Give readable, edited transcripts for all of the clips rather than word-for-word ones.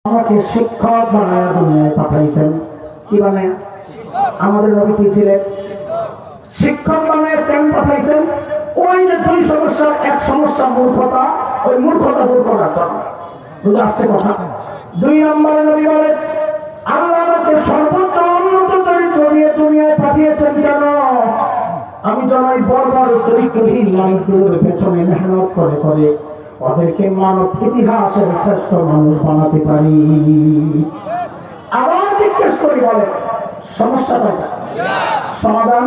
আমাকে শিক্ষক বানায় দুনিয়ায় পাঠাইছেন। কি বানায়? আমাদের নবী কি ছিলেন? শিক্ষক বানায় কেন পাঠাইছেন? ওই যে দুই সমস্যা, এক সমস্যা মূর্খতা, ওই মূর্খতা দূর করার জন্য। বুঝে আসছে কথা? দুই নম্বরে নবী বলেন, আল্লাহ আমাকে সর্বোচ্চ উন্নত চরিত্র দিয়ে দুনিয়ায় পাঠিয়েছেন কেন? আমি যেন এই বর্বর চরিত্রহীন মানুষগুলোর পেছনে মেহনত করে করে ওদেরকে মানব ইতিহাসের শ্রেষ্ঠ মানুষ বানাতে পারি। আবার জিজ্ঞেস করি, বলে সমস্যা কয়টা? সমাধান?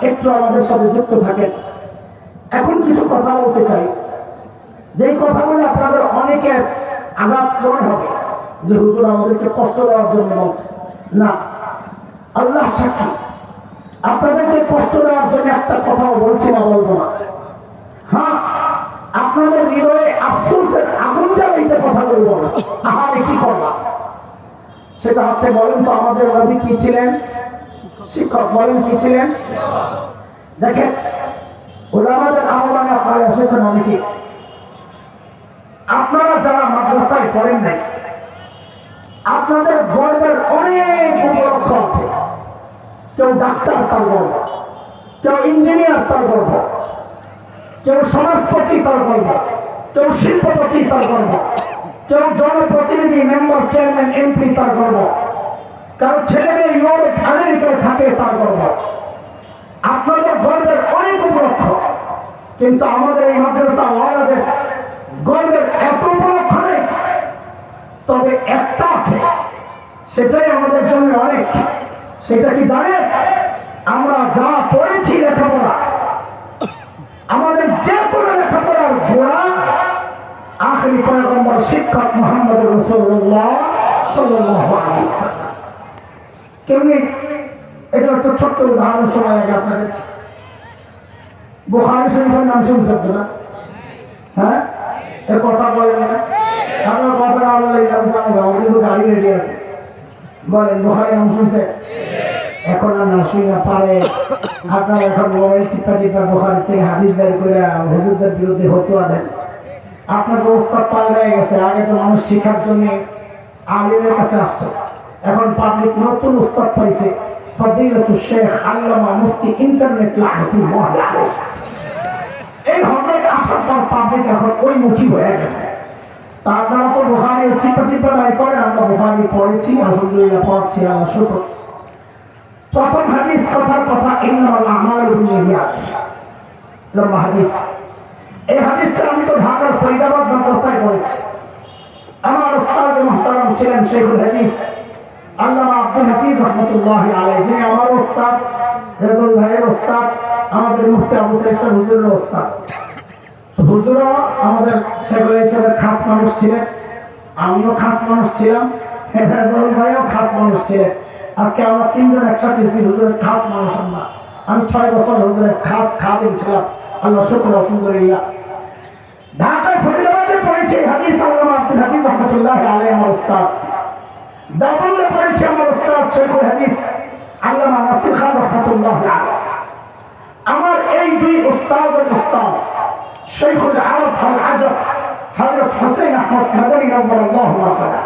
একটু আমাদের সাথে যুক্ত থাকেন। এখন কিছু কথা বলতে চাই, যেই কথাগুলো আপনাদের অনেকের আঘাত মনে হবে যে হুজুর আমাদেরকে কষ্ট দেওয়ার জন্য বলছে। না, আল্লাহ সাক্ষী, আপনাদেরকে কষ্ট দেওয়ার জন্য একটা কথাও বলছি না, বলবো না। হ্যাঁ, আপনাদের হৃদয়ে আফসোসের আগুন জ্বালাইতে কথা বলবো না। আহারে কি করলাম, সেটা হচ্ছে বলেন তো আমাদের নবী কি ছিলেন? শিক্ষক। বলেন কি ছিলেন? দেখেন, উলামাদের আহ্বানে আপনারা এসেছেন অনেকে। আপনারা যারা মাদ্রাসায় পড়েন নাই, আপনাদের গর্বের অনেক উপলক্ষ আছে। কেউ ডাক্তার, তার গর্ব; কেউ ইঞ্জিনিয়ার, তার গর্ব; কেউ সমাজপতি, তার গর্ব; কেউ শিল্পপতি, তার গর্ব; কেউ জনপ্রতিনিধি, মেম্বার, চেয়ারম্যান, এমপি, তার গর্ব; কারো ছেলে মেয়ে ইউরোপ আমেরিকায় থাকে, তার গর্ব। আপনাদের গর্বের অনেক উপলক্ষ, কিন্তু আমাদের এই মাদ্রাসা ওয়ালাদের গর্বের এত উপলক্ষ নেই। তবে একটা আছে, সেটাই আমাদের জন্য অনেক। সেটা কি জানেন? আমরা যা পড়েছি লেখাপড়া, আমাদের যে কোনো লেখাপড়ার গোড়া আখেরি পয়গম্বর শিক্ষক মুহাম্মদ রাসূলুল্লাহ সাল্লাল্লাহু আলাইহি ওয়াসাল্লাম। কেমনি? এটা একটা ছোট্ট উদাহরণ সময় আগে আপনাদের বুখারী শরীফের নাম শুনছেন না? হ্যাঁ, এ কথা বলেন না। আপনার কথা না বললে আমি জানবো, আমার কিন্তু গাড়ি রেডি আছে। বলেন, বুখারী নাম শুনছে? এখন আর না শুই না পারে। আপনারা এখন মোবাইল টিপা টিপা বুখারী থেকে হাদিস বের করে হুজুরদের বিরুদ্ধে ফতোয়া দেন। আপনার ব্যবস্থা পাল্টে গেছে। আগে তো মানুষ শিক্ষার জন্য আলিমের কাছে আসতো, এখন পাবলিক নতুন উস্তাদ পাইছে, ফদিলাতুল শেখ আল্লামা মুফতি ইন্টারনেট লাগাতুল্লাহ আলাইহি। এই হযরত আসার পর পাবলিক এখন ওই মুখী হয়ে গেছে। তা আপনারা তো বুখারী টিপা টিপা নাই করেন। আমরা বুখারী পড়েছি, আলহামদুলিল্লাহ পড়ছি, আল্লাহ শুকর। প্রথম হাদিস, কথার কথা, ইন্নামাল আমালু বিন্নিয়াত, লম্বা হাদিস। এই হাদিসটা আমি তো ঢাকার ফরিদাবাদ মাদ্রাসায় পড়েছি। আমার উস্তাদ মুহতারাম ছিলেন শেখুল হাদিস আল্লামা আব্দুল হাফিজ রাহমাতুল্লাহি আলাইহি, যিনি আমার উস্তাদ, রেজুল ভাইয়ের উস্তাদ, আমাদের মুফতি আবু সাঈদ হুজুরের উস্তাদ। তো হুজুরও আমাদের শেখুল হাদিসের খাস মানুষ ছিলেন, আমিও খাস মানুষ ছিলাম, রেজুল ভাইও খাস মানুষ ছিলেন। আজকে আমরা তিনজন একসাথে হুজুরের খাস মানুষ। আমি 6 বছর হুজুরের খাস খাদিম ছিলাম, আল্লাহ শুকর, আলহামদুলিল্লাহ। ঢাকায় ফরিদাবাদে পড়েছি হাদিস আল্লামা আব্দুল হাফিজ রাহমাতুল্লাহি আলাইহি, আমার উস্তাদ। দাবুল্লে পড়েছি আমার উস্তাদ শেখুল হাদিস আল্লামা নাসির খান রাহমাতুল্লাহি আলাইহি। আমার এই দুই উস্তাদের উস্তাদ শেখুল আরব আল আজব হযরত হুসাইন আহমদ মাদানী রাদিয়াল্লাহু তাআলা,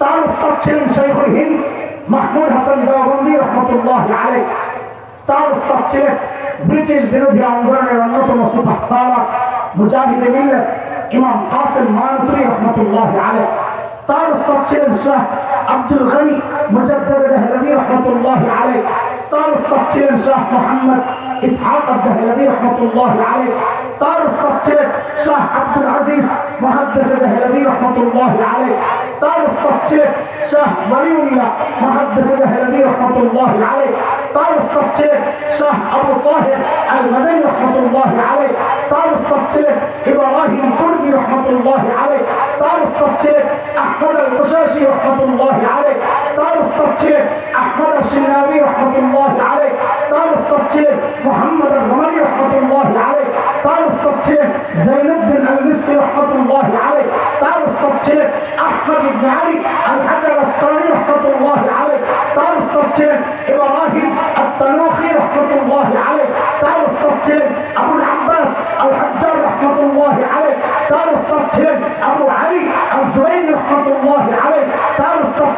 তার উস্তাদ ছিলেন শেখুল হিন্দ মাহমুদ হাসান দেওবন্দি রাহমাতুল্লাহি আলাইহি। তার উস্তাদ ছিলেন ব্রিটিশ বিরোধী আন্দোলনের অন্যতম সুপার সালার মুজাহিদে মিল্লাত ইমাম কাসিম মানতুরি রাহমাতুল্লাহি আলাইহি। তার উস্তাদ ছিলেন শাহ আব্দুল গনি মুজাদ্দিদ দেহলভী রাহমাতুল্লাহি আলাইহি। তার উস্তাদ ছিলেন শাহ মুহাম্মদ ইসহাক দেহলভী রাহমাতুল্লাহি আলাইহি। তার উস্তাদ ছিলেন শাহ আব্দুল আজিজ মুহাদ্দিস দেহলভী রাহমাতুল্লাহি আলাইহি। তার উস্তাদ ছিলেন শাহ ওয়ালিউল্লাহ মুহাদ্দিস দেহলভী রাহমাতুল্লাহি আলাইহি। তার উস্তাদ ছিলেন শাহ আবু তাহির আল মাদানী রাহমাতুল্লাহি আলাইহি। তার উস্তাদ ছিলেন ইব্রাহিম কুরদি রাহমাতুল্লাহি আলাইহি। তার উস্তাদ ছিলেন আহমদ আল মুশাশি রাহমাতুল্লাহি আলাইহি। তার উস্তাদ ছিলেন আহমদ আল শিনাবি রাহমাতুল্লাহি আলাইহি। তার উস্তাদ ছিলেন মুহাম্মদ আল রমানি রাহমাতুল্লাহি আলাইহি। তার উস্তাদ ছিলেন যাইনুদ্দিন আল মিসরি রাহমাতুল্লাহি আলাইহি। তার উস্তাদ ছিলেন আহমদ ইবনে আলী আল হাজার আসকানি রাহমাতুল্লাহি আলাইহি। তার উস্তাদ ছিলেন ইব্রাহিম আত-তানুখি রাহমাতুল্লাহি আলাইহি। তার উস্তাদ ছিলেন আবুল আব্বাস আল হাজ্জার রাহমাতুল্লাহি আলাইহি। তার উস্তাদ ছিলেন আবু আলী আল জুবাইরি রাহমাতুল্লাহি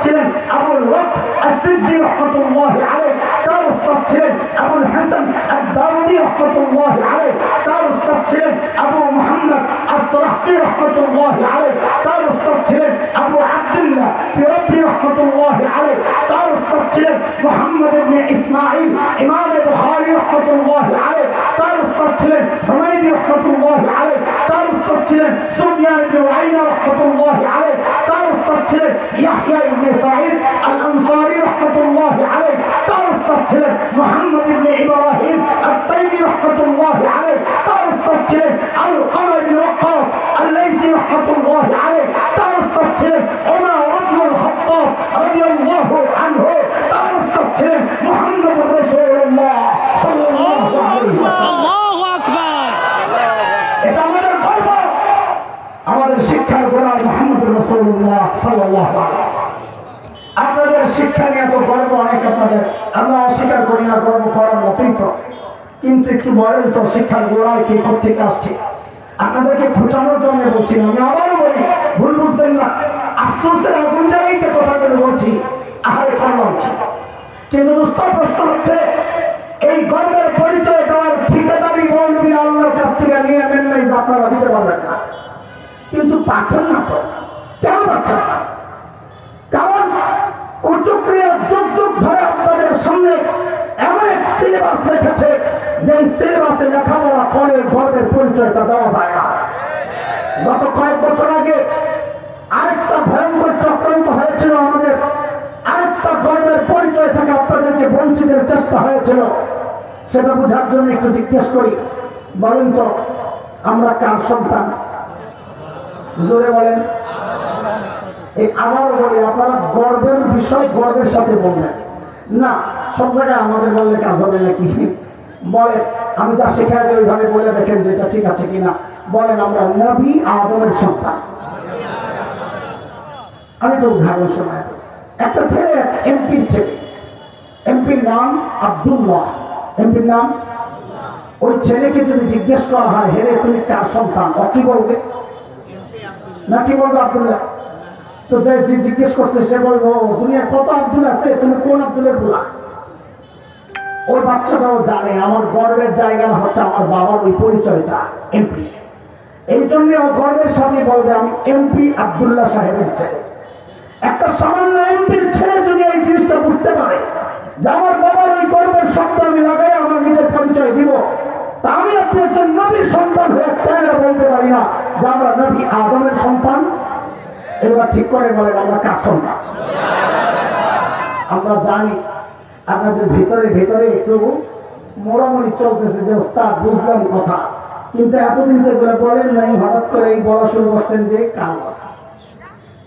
ছিলেন আবুল ওয়াক্ত আস-সিজি রাহমাতুল্লাহি আলাইহি, তার উস্তাদ ছিলেন আবুল হাসান আদ-দারুনি রাহমাতুল্লাহি আলাইহি, তার উস্তাদ ছিলেন আবু মুহাম্মদ আস-সারাহসি রাহমাতুল্লাহি আলাইহি, তার উস্তাদ ছিলেন আবু আব্দুল্লাহ ফিরাবি রাহমাতুল্লাহি আলাইহি, তার উস্তাদ ছিলেন মুহাম্মদ ইবনে ইসমাঈল ইমাম বুখারী রাহমাতুল্লাহি আলাইহি, তার উস্তাদ ছিলেন হুমায়দি রাহমাতুল্লাহি আলাইহি, তার উস্তাদ ছিলেন সুফিয়ান ইবনে উয়াইনা রাহমাতুল্লাহি আলাইহি, তার উস্তাদ ছিলেন ইয়াহইয়া ইবনে সাঈদ আল-আনসারী রাহমাতুল্লাহি আলাইহি, তার উস্তাদ ছিলেন মুহাম্মদ ইবনে ইব্রাহিম আত-তাইমি রাহমাতুল্লাহি আলাইহি, তার উস্তাদ ছিলেন আল-কামা ইবনে ওয়াক্কাস আল-লাইসি রাহমাতুল্লাহি আলাইহি, তার উস্তাদ ছিলেন ওমর ইবনে আল-খাত্তাব রাদিয়াল্লাহু আনহু, তার উস্তাদ ছিলেন মুহাম্মদুর রাসূলুল্লাহ সাল্লাল্লাহু আলাইহি ওয়াসাল্লাম। আল্লাহু আকবার। এটা আমাদের গর্ব, আমাদের শিক্ষার গোড়া মুহাম্মদুর রাসূলুল্লাহ সাল্লাল্লাহু আলাইহি ওয়াসাল্লাম। আপনাদের শিক্ষা নিয়ে এত গর্ব অনেক আপনাদের, আমরা অস্বীকার করি না, গর্ব করার মতোই তো, কিন্তু একটু বলেন তো শিক্ষার গোড়ায় কে থেকে আসছে? আপনাদেরকে খোঁচানোর জন্য বলছি না, আমি আবারও বলি, ভুল বুঝবেন না, আফসোসের আগুন জ্বালাইতে কথাগুলো বলছি, আহারে করলাম। কিন্তু দোস্ত প্রশ্ন হচ্ছে, এই গর্বের পরিচয় দেওয়ার ঠিকাদারি মৌলবী আল্লাহর কাছ থেকে নিয়ে নেন নাই যে আপনারা দিতে পারবেন না, কিন্তু পাচ্ছেন না তো। কেন পাচ্ছেন না? কারণ কুচক্রিয়া যুগ যুগ ধরে আপনাদের সামনে এমন এক সিলেবাস রেখেছে যে সিলেবাসে লেখাপড়া করে গর্বের পরিচয়টা দেওয়া যায় না। গত কয়েক বছর আগে আরেকটা ভয়ঙ্কর চক্রান্ত হয়েছিল আমাদের, আরেকটা গর্বের পরিচয় থেকে আপনাদেরকে বঞ্চিতের চেষ্টা হয়েছিল। সেটা বোঝার জন্য একটু জিজ্ঞেস করি, বলেন তো আমরা কার সন্তান? জোরে বলেন। এই আবার বলি, আপনারা গর্বের বিষয় গর্বের সাথে বলবেন না, সব জায়গায় আমাদের বললে কাজ হবে নাকি? বলেন, আমি যা শেখাই ওইভাবে বলে দেখেন যে এটা ঠিক আছে কিনা। বলেন আমরা নবী আদমের সন্তান। আমি তো উদাহরণ শোনাই, একটা ছেলে, এমপির ছেলে, এমপির নাম আব্দুল্লাহ, এমপির নাম। ওই ছেলেকে যদি জিজ্ঞেস করা হয়, হেরে তুমি কার সন্তান, ও কি বলবে? না কি বলবো? আব্দুল্লাহ। তো যে জিজ্ঞেস করছে সে বলবো, দুনিয়া কত আব্দুল আছে, তুমি কোন আব্দুলের পোলা? ওই বাচ্চাটাও জানে আমার গর্বের জায়গা হচ্ছে আমার বাবার ওই পরিচয়টা এমপি। এই জন্য ও গর্বের সাথে বলবে আমি এমপি আব্দুল্লাহ সাহেবের ছেলে। একটা সামান্য এমপির ছেলে যদি এই জিনিসটা বুঝতে পারে যে আমার বাবার ওই গর্বের শব্দ আমি লাগাই আমার নিজের পরিচয় দিব, তা আমি আপনি একজন নবীর সন্তান হয়ে কেন বলতে পারি না যে আমরা নবী আদমের সন্তান? এবার ঠিক করে বলেন আমরা কার সন্তান? আমরা জানি আপনাদের ভিতরে ভিতরে একটু মোড়ামুড়ি চলতেছে যে ওস্তাদ বুঝলাম কথা, কিন্তু এতদিন তো এগুলো বলেন নাই, হঠাৎ করে এই বলা শুরু করছেন যে কাল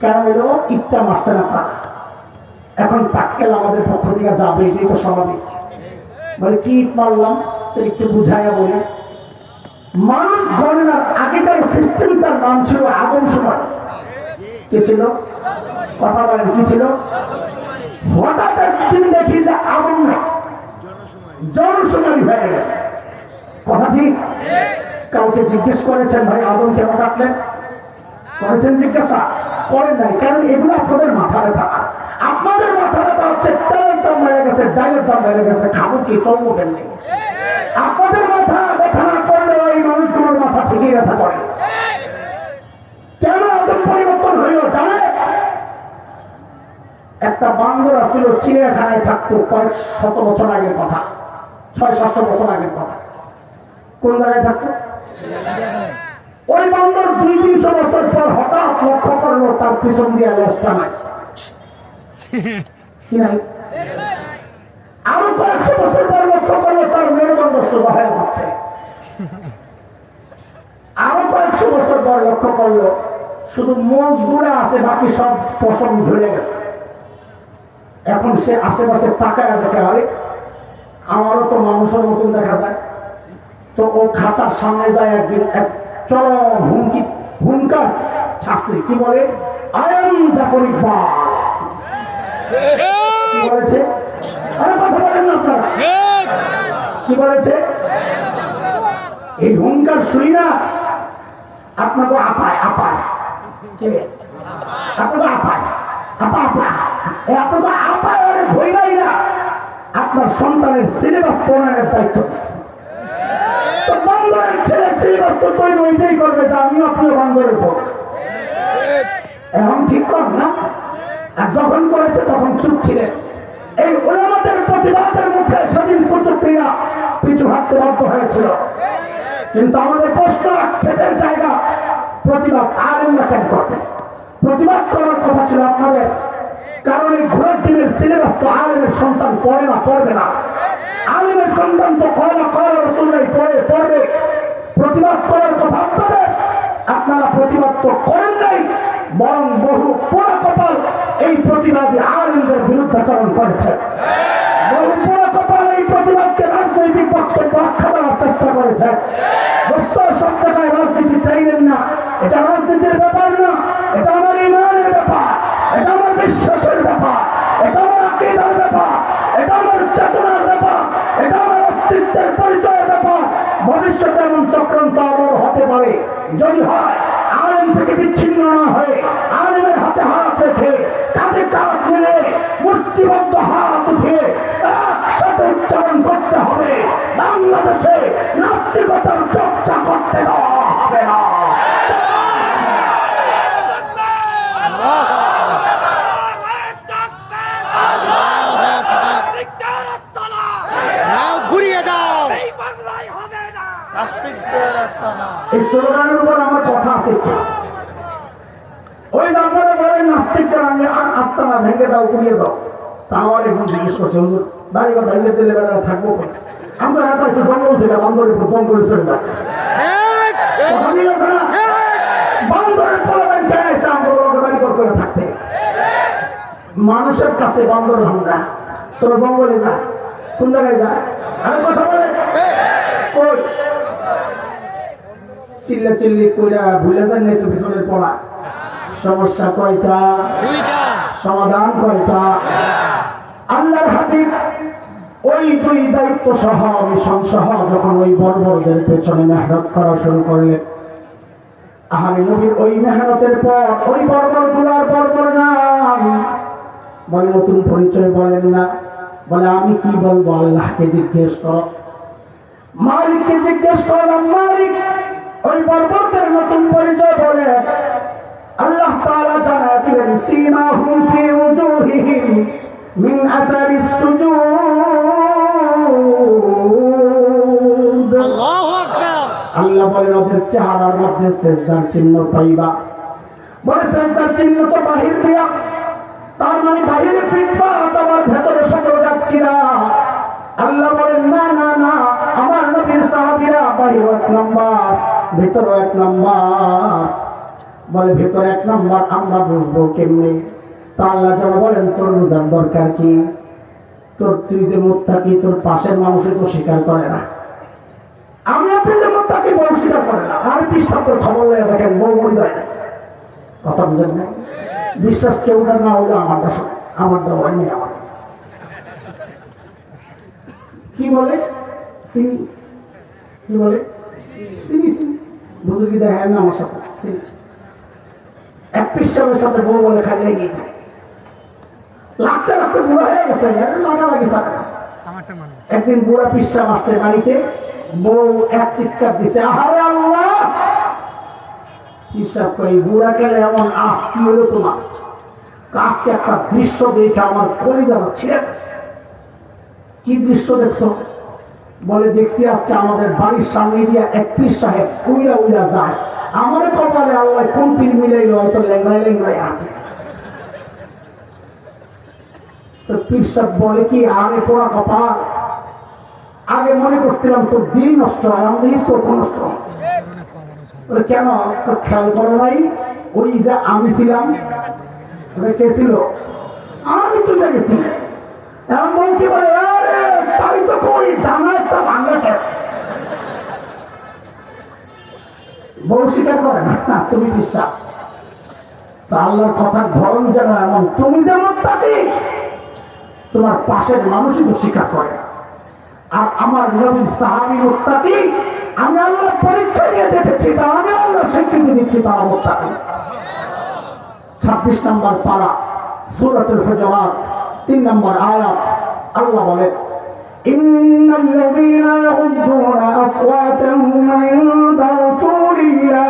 কেন এলো ইটটা মারছেন আপনারা। এখন পাক্কেল আমাদের পক্ষ থেকে যাবে, এটাই তো স্বাভাবিক। বলে কি ইট মারলাম, তো একটু বুঝাইয়া বলে। মানুষ গণনার আগেকার সিস্টেমটার নাম ছিল আদমশুমারি। কি ছিল? কথা বলেন, কি ছিল? হঠাৎ একদিন দেখি যে আদম না, জনশুমারি হয়ে গেছে। কথা ঠিক? কাউকে জিজ্ঞেস করেছেন ভাই আদম কেন কাটলেন? করেছেন জিজ্ঞাসা? করেন নাই, কারণ এগুলো আপনাদের মাথা ব্যথা। আপনাদের মাথা ব্যথা হচ্ছে তেলের দাম বেড়ে গেছে, ডালের দাম বেড়ে গেছে, খাবো কি, চলবো কেমনি। আপনাদের মাথা ব্যথা না করলে ওই মানুষগুলোর মাথা ঠিকই ব্যথা করে। কেন আদম পরিবর্তন হইল জানে? একটা বান্দর ছিল, চিড়িয়াখানায় থাকতো কয়েক শত বছর আগের কথা, 600-700 বছর আগের কথা। কোন জায়গায় থাকতো? ওই বান্দর 200-300 বছর পর হঠাৎ লক্ষ্য করলো তার পিছন দিয়ে লেজটা নাই। কি নাই? আরো কয়েকশো বছর পর লক্ষ্য করলো তার মেরুদণ্ড সোজা হয়ে যাচ্ছে। আরো কয়েকশো বছর পর লক্ষ্য করলো শুধু মোজগুলা আছে, বাকি সব পশম ঝরে গেছে। এখন সে আশেপাশে তাকায় দেখে, আরে আমারও তো মানুষের মতন দেখা যায়। তো ও খাঁচার সামনে যায় একদিন, চলো হুঙ্কার ছাত্রী কি বলে, আয়ন জাফর ইকবাল। কি বলেছে? আরে কথা বলেন না আপনারা, কি বলেছে? এই হুঙ্কার শুই না আপনাকে আপায় আপায়, আপনাকে আপায় আপা আপা আপনাকে আপায় ভইরাই না আপনার সন্তানের সিলেবাস প্রণয়নের দায়িত্ব আছে। তো বান্দরের ছেলে সিলেবাস তো তৈরি ওইটাই করবে যে আমিও আপনিও বান্দরের পথ। এখন ঠিক কর না? আর যখন করেছে তখন চুপ ছিলেন। এই ওলামাদের প্রতিবাদের মুখে সেদিন কুচুক্রিরা পিছু হাঁটতে বাধ্য হয়েছিল। কিন্তু আমাদের প্রশ্ন আক্ষেপের জায়গা, প্রতিবাদ আলেমরা কেন করবে? প্রতিবাদ করার কথা ছিল আপনাদের, কারণ এই ঘোড়ার টিমের সিলেবাস তো আলেমের সন্তান পড়ে না, পড়বে না। আলেমের সন্তান তো কয়লা রসুল্লাহ পড়বে। প্রতিবাদ করার কথা আপনাদের, আপনারা প্রতিবাদ তো করেন নাই, বরং বহু পোড়া কপাল এই প্রতিবাদী আলেমদের বিরুদ্ধাচরণ করেছে। বহু পোড়া কপাল এই প্রতিবাদকে রাজনৈতিক বক্তব্য আখ্যা দেওয়ার চেষ্টা করেছে। সব জায়গায় রাজনীতি চাইলেন না, এটা রাজনীতির ব্যাপার না, এটা আমার ইমানের ব্যাপার, এটা আমার বিশ্বাসের ব্যাপার, এটা আমার আকীদার ব্যাপার, এটা আমার চেতনার ব্যাপার, এটা আমার অস্তিত্বের পরিচয়ের ব্যাপার। ভবিষ্যতে এমন চক্রান্ত আবার হতে পারে, যদি হয় আলেম থেকে বিচ্ছিন্ন না হয়ে আলেমের হাতে হাত রেখে কাঁধে কাঁধ মিলে মুষ্টিবদ্ধ হাত উঠিয়ে একসাথে উচ্চারণ করতে হবে, বাংলাদেশে নাস্তিকতার চর্চা করতে দেওয়া হবে না। এই স্লোগানের উপর আমার কথা আছে। ওই আপনারা বলেন নাস্তিকদের আস্তানা ভেঙে দাও, পুড়িয়ে দাও। তা আমার এখন জিজ্ঞেস করছে হুজুর বাড়ি ঘর ভেঙে দিলে বেড়ারা থাকবো। আমরা এত এসে জঙ্গল থেকে বান্দরের উপর জঙ্গলে চলে যাই, বান্দরের পলাবেন কেন এসে আমরা বাড়ি ঘর করে থাকতে। মানুষের কাছে বান্দর আমরা, তোরা জঙ্গলে যা, কোন জায়গায় যায়? আমি কথা বলে কই চিল্লা চিল্লি কইরা ভুলে যান না, একটু পিছনের পড়া। সমস্যা কয়টা? সমাধান কয়টা? আল্লাহর হাবিব ওই দুই দায়িত্ব সহ মিশন সহ যখন ওই বর্বরদের পেছনে মেহনত করা শুরু করলেন, আহলে নবীর ওই মেহনতের পর ওই বর্বর গুলার বর্বর নাই বলে নতুন পরিচয় বলেন না, বলে আমি কি বলবো আল্লাহকে জিজ্ঞেস করো, মালিককে জিজ্ঞেস করলাম মালিক ওই বর্বরদের নতুন পরিচয় বলে। আল্লাহ তাআলা জানায় দিলেন সীমাহুম ফি উজুহিহিম মিন আসারিস সুজুদ। আল্লাহু আকবার। আল্লাহ বলেন ওদের চেহারার মধ্যে সিজদার চিহ্ন পাইবা। বলে সিজদার চিহ্ন তো বাহির দিয়া, তার মানে বাহিরে ফিটফা, তোমার ভেতরে সকল ডাকিরা। আল্লাহ বলেন না না না, আমার নবীর সাহাবীরা বাহির এক নাম্বার, ভিতর এক নাম্বার। বলে ভিতর এক নাম্বার আমরা বুঝবো কেমনে? তা আল্লাহ যেন বলেন তোর বুঝার দরকার কি? তোর তুই যে মুত্তাকি, তোর পাশের মানুষে তো স্বীকার করে না। আমি আপনি যে মুত্তাকি বউ স্বীকার করে না, আর বিশ্বাস তোর খবর লাগে দেখেন বউ মরে যায় না। কথা বুঝেন না? বিশ্বাস কেউ না হলে আমারটা শোনে, আমারটা হয়নি। আমার কি বলে চিনি, কি বলে চিনি চিনি বুঝুকি দেখেন না আমার সাথে চিনি। এক পিসাবের সাথে বউ বলে খাই লেগে যায়, লাগতে লাগতে বুড়া হয়ে গেছে, লাগালাগি সারা। একদিন বুড়া পিসাব আসছে বাড়িতে, বউ এক চিৎকার দিছে, আহারে আল্লাহ। পিসাব কই বুড়া গেলে এমন কি হলো তোমার? আজকে একটা দৃশ্য দেখে আমার কলিজা ছিঁড়ে গেছে। কি দৃশ্য দেখছো? বলে দেখছি আজকে আমাদের বাড়ির সামনে দিয়ে এক পীর সাহেব উইরা উইরা যায়, আমার কপালে আল্লাহ কোন পীর মিলাইল, হয়তো লেংড়ায় লেংড়ায় আছে। তো পীর সাহেব বলে কি আরে পোড়া কপাল, আগে মনে করছিলাম তোর দিন নষ্ট হয়, আমাদের চোখ নষ্ট হয়। কেন খেয়াল করো নাই? ওই যে আমি ছিলাম, কে ছিল? আমি তুলে গেছি। এমন বউ কি বলে আরে তাই তো কই ডানা একটা ভাঙা কেন? বউ স্বীকার করে না, তুমি বিশ্বাস। তা আল্লাহর কথার ধরন যেন এমন, তুমি যেমন তাকে তোমার পাশের মানুষই তো স্বীকার করে। আর আমার নবীর সাহাবী মুত্তাকি, আমি আল্লাহর পরীক্ষা নিয়ে দেখেছি, তা আমি আল্লাহ স্বীকৃতি দিচ্ছি তারা মুত্তাকি। 26 নম্বর পারা সূরাতুল হুজুরাত 3 নম্বর আয়াত আল্লাহ বলেন ইন্নাল্লাযীনা ইয়াগুদ্দুনা আসওয়াতাহুম ইনদা রাসূলিল্লাহ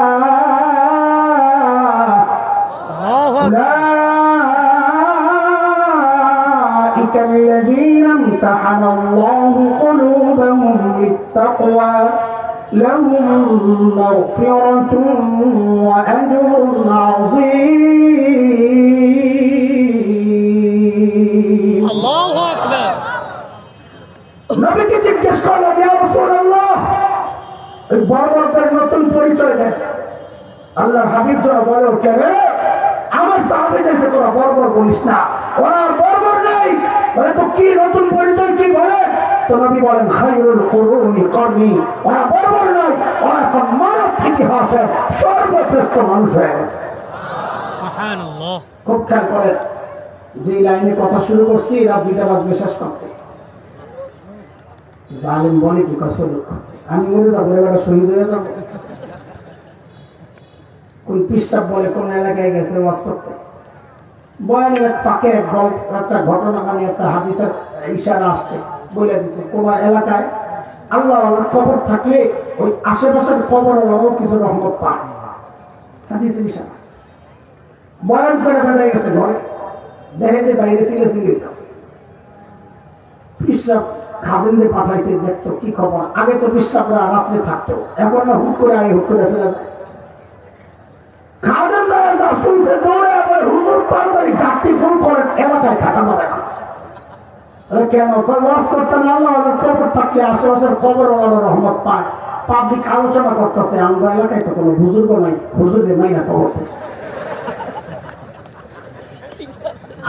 উলাইকা আল্লাযীনা ইমতাহানা আল্লাহু কুলুবাহুম লিত-তাকওয়া লাহুম মাগফিরাতুন ওয়া আজরুন আযীম। আল্লাহু আকবার। নবীকে জিজ্ঞেস করলেন ইয়া রাসূলুল্লাহ এই বর্বরদের নতুন পরিচয় দেন। আল্লাহর হাবিব যারা বলে কেন আমার সাহাবীদেরকে তোরা বর্বর বলিস না, ওরা আর বর্বর নেই। বলে তো কি নতুন পরিচয় কি বলে? তো নবী বলেন খায়রুল কুরুনি করনি, ওরা বর্বর নয়, ওরা এখন মানব ইতিহাসের সর্বশ্রেষ্ঠ মানুষ হয়ে গেছে। সুবহানাল্লাহ। খুব খেয়াল করেন যে লাইনে কথা শুরু করছি রাত 2টা বাজবে শেষ করতে। জালিম বলে কি কসল আমি মরে যাবো, এবার শহীদ হয়ে যাবো। কোন পিসাব বলে কোন এলাকায় গেছে ওয়াজ করতে, বয়ানের এক ফাঁকে একটা ঘটনা মানে একটা হাদিসের ইশারা আসছে, বলে দিছে কোন এলাকায় আল্লাহ কবর থাকলে ওই আশেপাশের কবর কিছু রহমত পায়। হাদিসের ইশারা বয়ান করে বেড়ে গেছে ঘরে, দেখে যে বাইরে সিলে সিলে পিসাব খাদেনদের পাঠাইছে দেখতো কি খবর। আগে তো পিসাবরা রাত্রে থাকতো, এখন না হুট করে আগে হুট করে চলে যায়। খাদেন যা শুনছে দৌড়ে আবার হুজুর তাড়াতাড়ি ডাকটি ফোন করেন, এলাকায় থাকা যাবে না। কেন ওয়াজ করছেন আল্লাহ কবর থাকলে আশেপাশের কবর রহমত পায়। পাবলিক আলোচনা করতেছে আমরা এলাকায় তো কোনো বুজুর্গ নাই, হুজুরের মাইয়া কবর।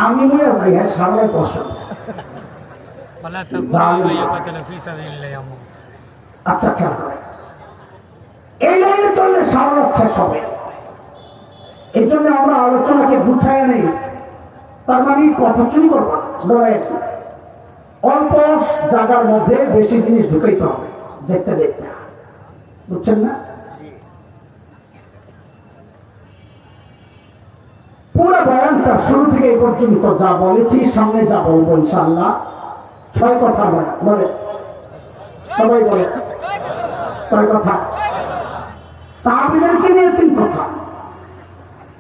আমি মনে ভাই হ্যাঁ সামনে পছন্দ। আচ্ছা খেয়াল করে এই লাইনে চললে সারা শেষ হবে। এই জন্য আমরা আলোচনাকে গুছায় নেই, তার মানে কথা চুরি করবো অল্প জায়গার মধ্যে বেশি জিনিস ঢুকাইতে হবে দেখতে দেখতে, বুঝছেন না? পুরো বয়ানটা শুরু থেকে এই পর্যন্ত যা বলেছি, সামনে যা বলবো ইনশাআল্লাহ 6 কথা বলে। সবাই বলে 6 কথা। সাহাবীদেরকে নিয়ে 3 কথা,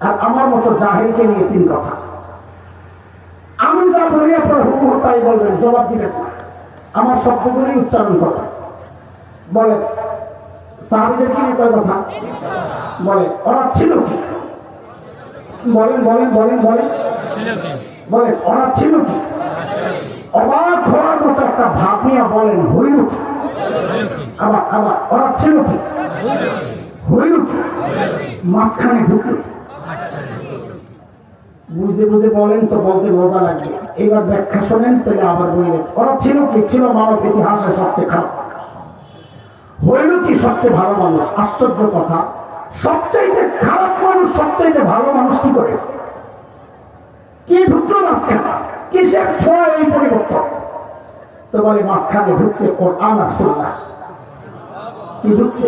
আর আমার মতো জাহেলকে নিয়ে 3 কথা। আমি যা বলি আপনার হুকুম তাই বলবেন, জবাব দিবেন না, আমার শব্দগুলি উচ্চারণ করবেন। বলে সাহাবীদেরকে নিয়ে কয় কথা? বলে ওরা ছিল কি? বলেন বলেন বলেন বলেন বলেন ওরা ছিল কি? অবাক হওয়ার মতো একটা ভাব নিয়ে বলেন হইল কি? আবার আবার ওরা ছিল কি? হইল কি? মাঝখানে ঢুকলো। বুঝে বুঝে বলেন তো বলতে মজা লাগবে, এবার ব্যাখ্যা শোনেন তাহলে আবার বললেন ওরা ছিল কি? ছিল মানব ইতিহাসে সবচেয়ে খারাপ মানুষ। হইল কি? সবচেয়ে ভালো মানুষ। আশ্চর্য কথা, সবচাইতে খারাপ মানুষ সবচাইতে ভালো মানুষ কি করে? কি ঢুকলো মাঝখানে? কিসের ছোঁয়া এই পরিবর্তন? তো বলে মাঝখানে ঢুকছে কোরআন আর সুন্নাহ। কি ঢুকছে?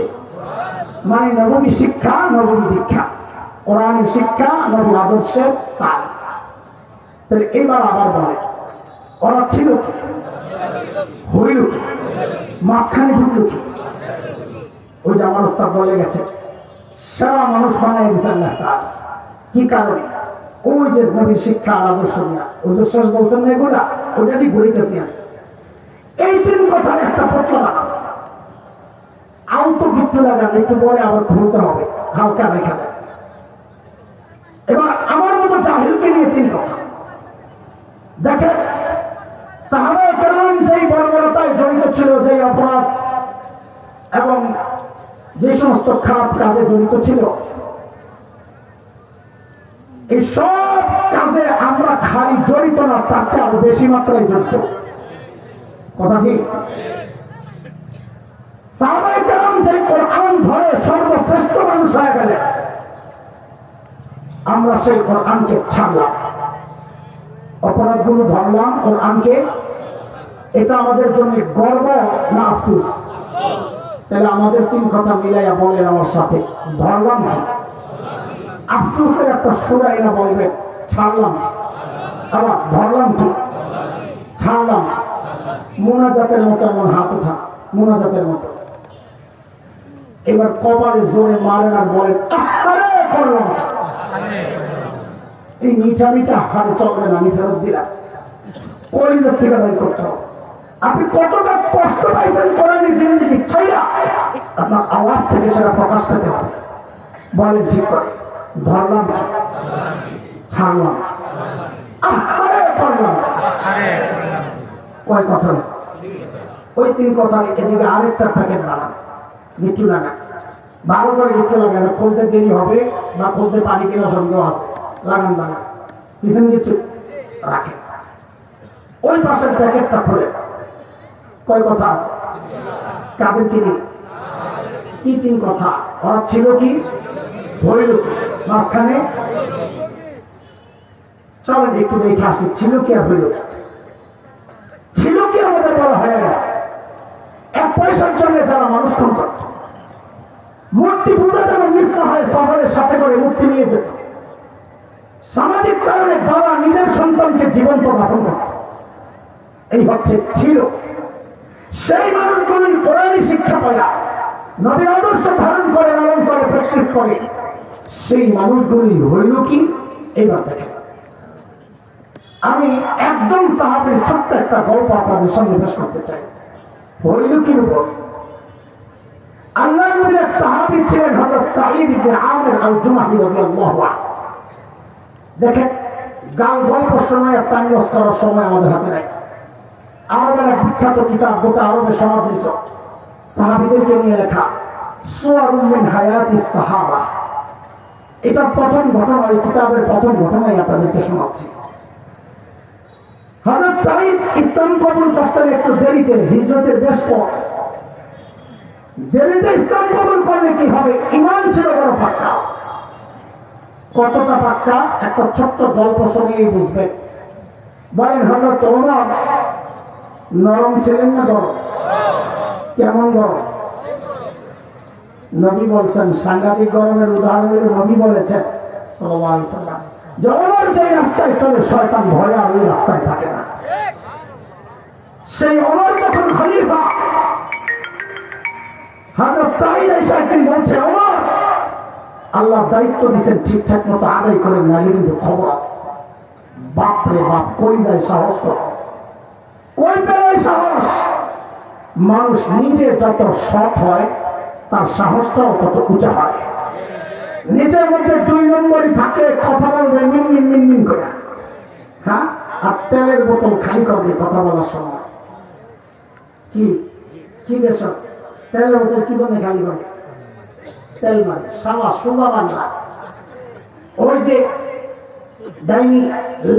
মানে নবী শিক্ষা, নবী দীক্ষা, কোরআনের শিক্ষা, নবীর আদর্শের তাল। তাহলে এবার আবার বলে ওরা ছিল কি? হইল কি? মাঝখানে ঢুকলো কি? ওই যে আমার ওস্তাদ বলে গেছে সারা মানুষ বানাই দিচ্ছে আল্লাহ তাআলা। কি কারণে? ওই যে নবীর শিক্ষা আদর্শ নিয়ে ওই শেষ বলছেন না এগুলা, ওইটা দিয়ে ঘুরিতেছি আমি। এই 3 কথার একটা পটলা বানাবো, আউতো বিদ্যু লাগান, একটু পরে আবার খুলতে হবে, হালকা রেখা দেয়। এবার আমার মতো জাহিলকে নিয়ে 3 কথা। দেখেন সাহাবায়ে কেরাম যেই বর্বরতায় জড়িত ছিল, যেই অপরাধ এবং যে সমস্ত খারাপ কাজে জড়িত ছিল, এই সব কাজে আমরা খালি জড়িত না, তার চেয়ে আরো বেশি মাত্রায় জড়িত। কথা ঠিক? সাহাবায়ে কেরাম যে কোরআন ধরে সর্বশ্রেষ্ঠ মানুষ হয়ে গেলে, আমরা সেই কোরআনকে ছাড়লাম, অপরাধগুলো ধরলাম, কোরআনকে। এটা আমাদের জন্য গর্ব না আফসোস? তাহলে আমাদের 3 কথা মিলাইয়া বলেন আমার সাথে, ধরলাম কি? আফসোসের একটা সুরাই না বলবে ছাড়লাম। আবার ধরলাম কি ছাড়লাম, মোনাজাতের মতো এমন হাত ওঠা, মোনাজাতের মতো। এবার কপালে জোরে মারেন আর বলেন আরে করলাম। এই মিঠা মিঠা হাতে চলবে না, আমি ফেরত দিলাম, কলিজার থেকে বের করতে হবে। আপনি কতটা কষ্ট পাইছেন কোরআন জিন্দেগি ছাইরা, আপনার আওয়াজ থেকে সেটা প্রকাশ পেতে হবে। বলেন ঠিক করে, ধরলাম ছাড়লাম আরে করলাম। কয় কথা হয়েছে? ওই 3 কথা। এদিকে আরেকটা প্যাকেট বানান, গিট্টু লাগান, 12 করে গিট্টু লাগান, খুলতে দেরি হবে বা খুলতে পানি কেনা সন্দেহ আছে, লাগান লাগান, পিছন গিট্টু রাখেন। ওই পাশের প্যাকেটটা খুলে কয় কথা আছে? কাদের কিনে কি 3 কথা? ওরা ছিল কি, হইল কি, মাঝখানে চলেন একটু দেখে আসি ছিল কি আর হইল। ছিল কি আমাদের বলা হয়ে গেছে। 1 পয়সার জন্য যারা মানুষ খুন করত, মূর্তি পূজা যেন মিস না হয়, সবারের সাথে করে মূর্তি নিয়ে যেত। সামাজিক কারণে বাবা নিজের সন্তানকে জীবন্ত দাফন করত। এই হচ্ছে ছিল। সেই মানুষগুলি কোরআনী শিক্ষা পায়া নবীর আদর্শ ধারণ করে, লালন করে, প্র্যাকটিস করে, সেই মানুষগুলি হইল কি? এইবার দেখেন, আমি একদম সাহাবীর ছোট্ট একটা গল্প আপনাদের সামনে পেশ করতে চাই। হইল কির উপর আল্লাহর নবীর এক সাহাবী ছিলেন হযরত সাঈদ ইবনে আমির আল-জুমাহি রাদিয়াল্লাহু আনহু। দেখেন, গাল গল্প শোনায় আর টাইম লস করার সময় আমাদের হাতে নাই। আরবের এক বিখ্যাত কিতাব, গোটা আরবে সমাদৃত, সাহাবীদেরকে নিয়ে লেখা সুওয়ারুম মিন হায়াতিস সাহাবা। এটা প্রথম ঘটনা, এই কিতাবের প্রথম ঘটনাই আপনাদেরকে শোনাচ্ছি। হযরত সাঈদ ইসলাম কবুল করতেন একটু দেরিতে, হিজরতের বেশ পর। দেরিতে ইসলাম কবুল করলে কি হবে? ঈমান ছিল বড় পাক্কা। কতটা পাক্কা? একটা ছোট্ট গল্প শুনিয়ে বুঝবেন। বলেন, হযরত ওমর নরম ছিলেন না গরম? কেমন গরম? নবী বলছেন, সাংঘাতিক গরমের উদাহরণ নবী বলেছেন সাল্লাল্লাহু আলাইহি ওয়াসাল্লাম, যে ওমর যে রাস্তায় চলে শয়তান ভয়ে আর ওই রাস্তায় থাকে না। সেই ওমর যখন খলিফা, হযরত সাঈদ এসে একদিন বলছে, ওমর আল্লাহ দায়িত্ব দিচ্ছেন, ঠিকঠাক মতো আদায় করেন, নাহলে কিন্তু খবর আছে। বাপরে বাপ, কই যায় সাহস? কই পেলে সাহস? মানুষ নিজে যত সৎ হয় তার সাহসটাও তত উঁচা হয়। নিজের মধ্যে 2 নম্বরই থাকলে কথা বলবে মিনমিন মিনমিন করে, হ্যাঁ, আর তেলের বোতল খালি করবে কথা বলার সময়। কি কি বেশ, তেলের বোতল কি জন্য খালি করে? তেল মানে সালা সোজা বাংলা। ওই যে ডাইনি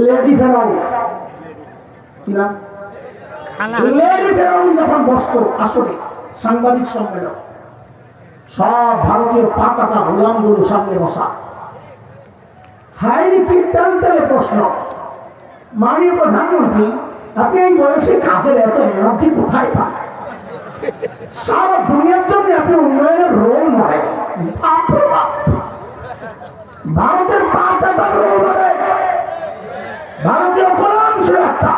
লেডি ফেরাও, কি নাম, লেডি ফেরাও যখন বসতো আসলে সাংবাদিক সম্মেলন, সব ভারতীয় 5 গোলামগুলো সামনে বসা। হাইনি কি তেলে প্রশ্ন, মাননীয় প্রধানমন্ত্রী আপনি এই বয়সে কাজের এত এনার্জি কোথায় পান? সারা দুনিয়ার জন্য আপনি উন্নয়নের রোল মডেল। ভারতের 5 রোল মডেল, ভারতীয় গোলাম ছিল একটা।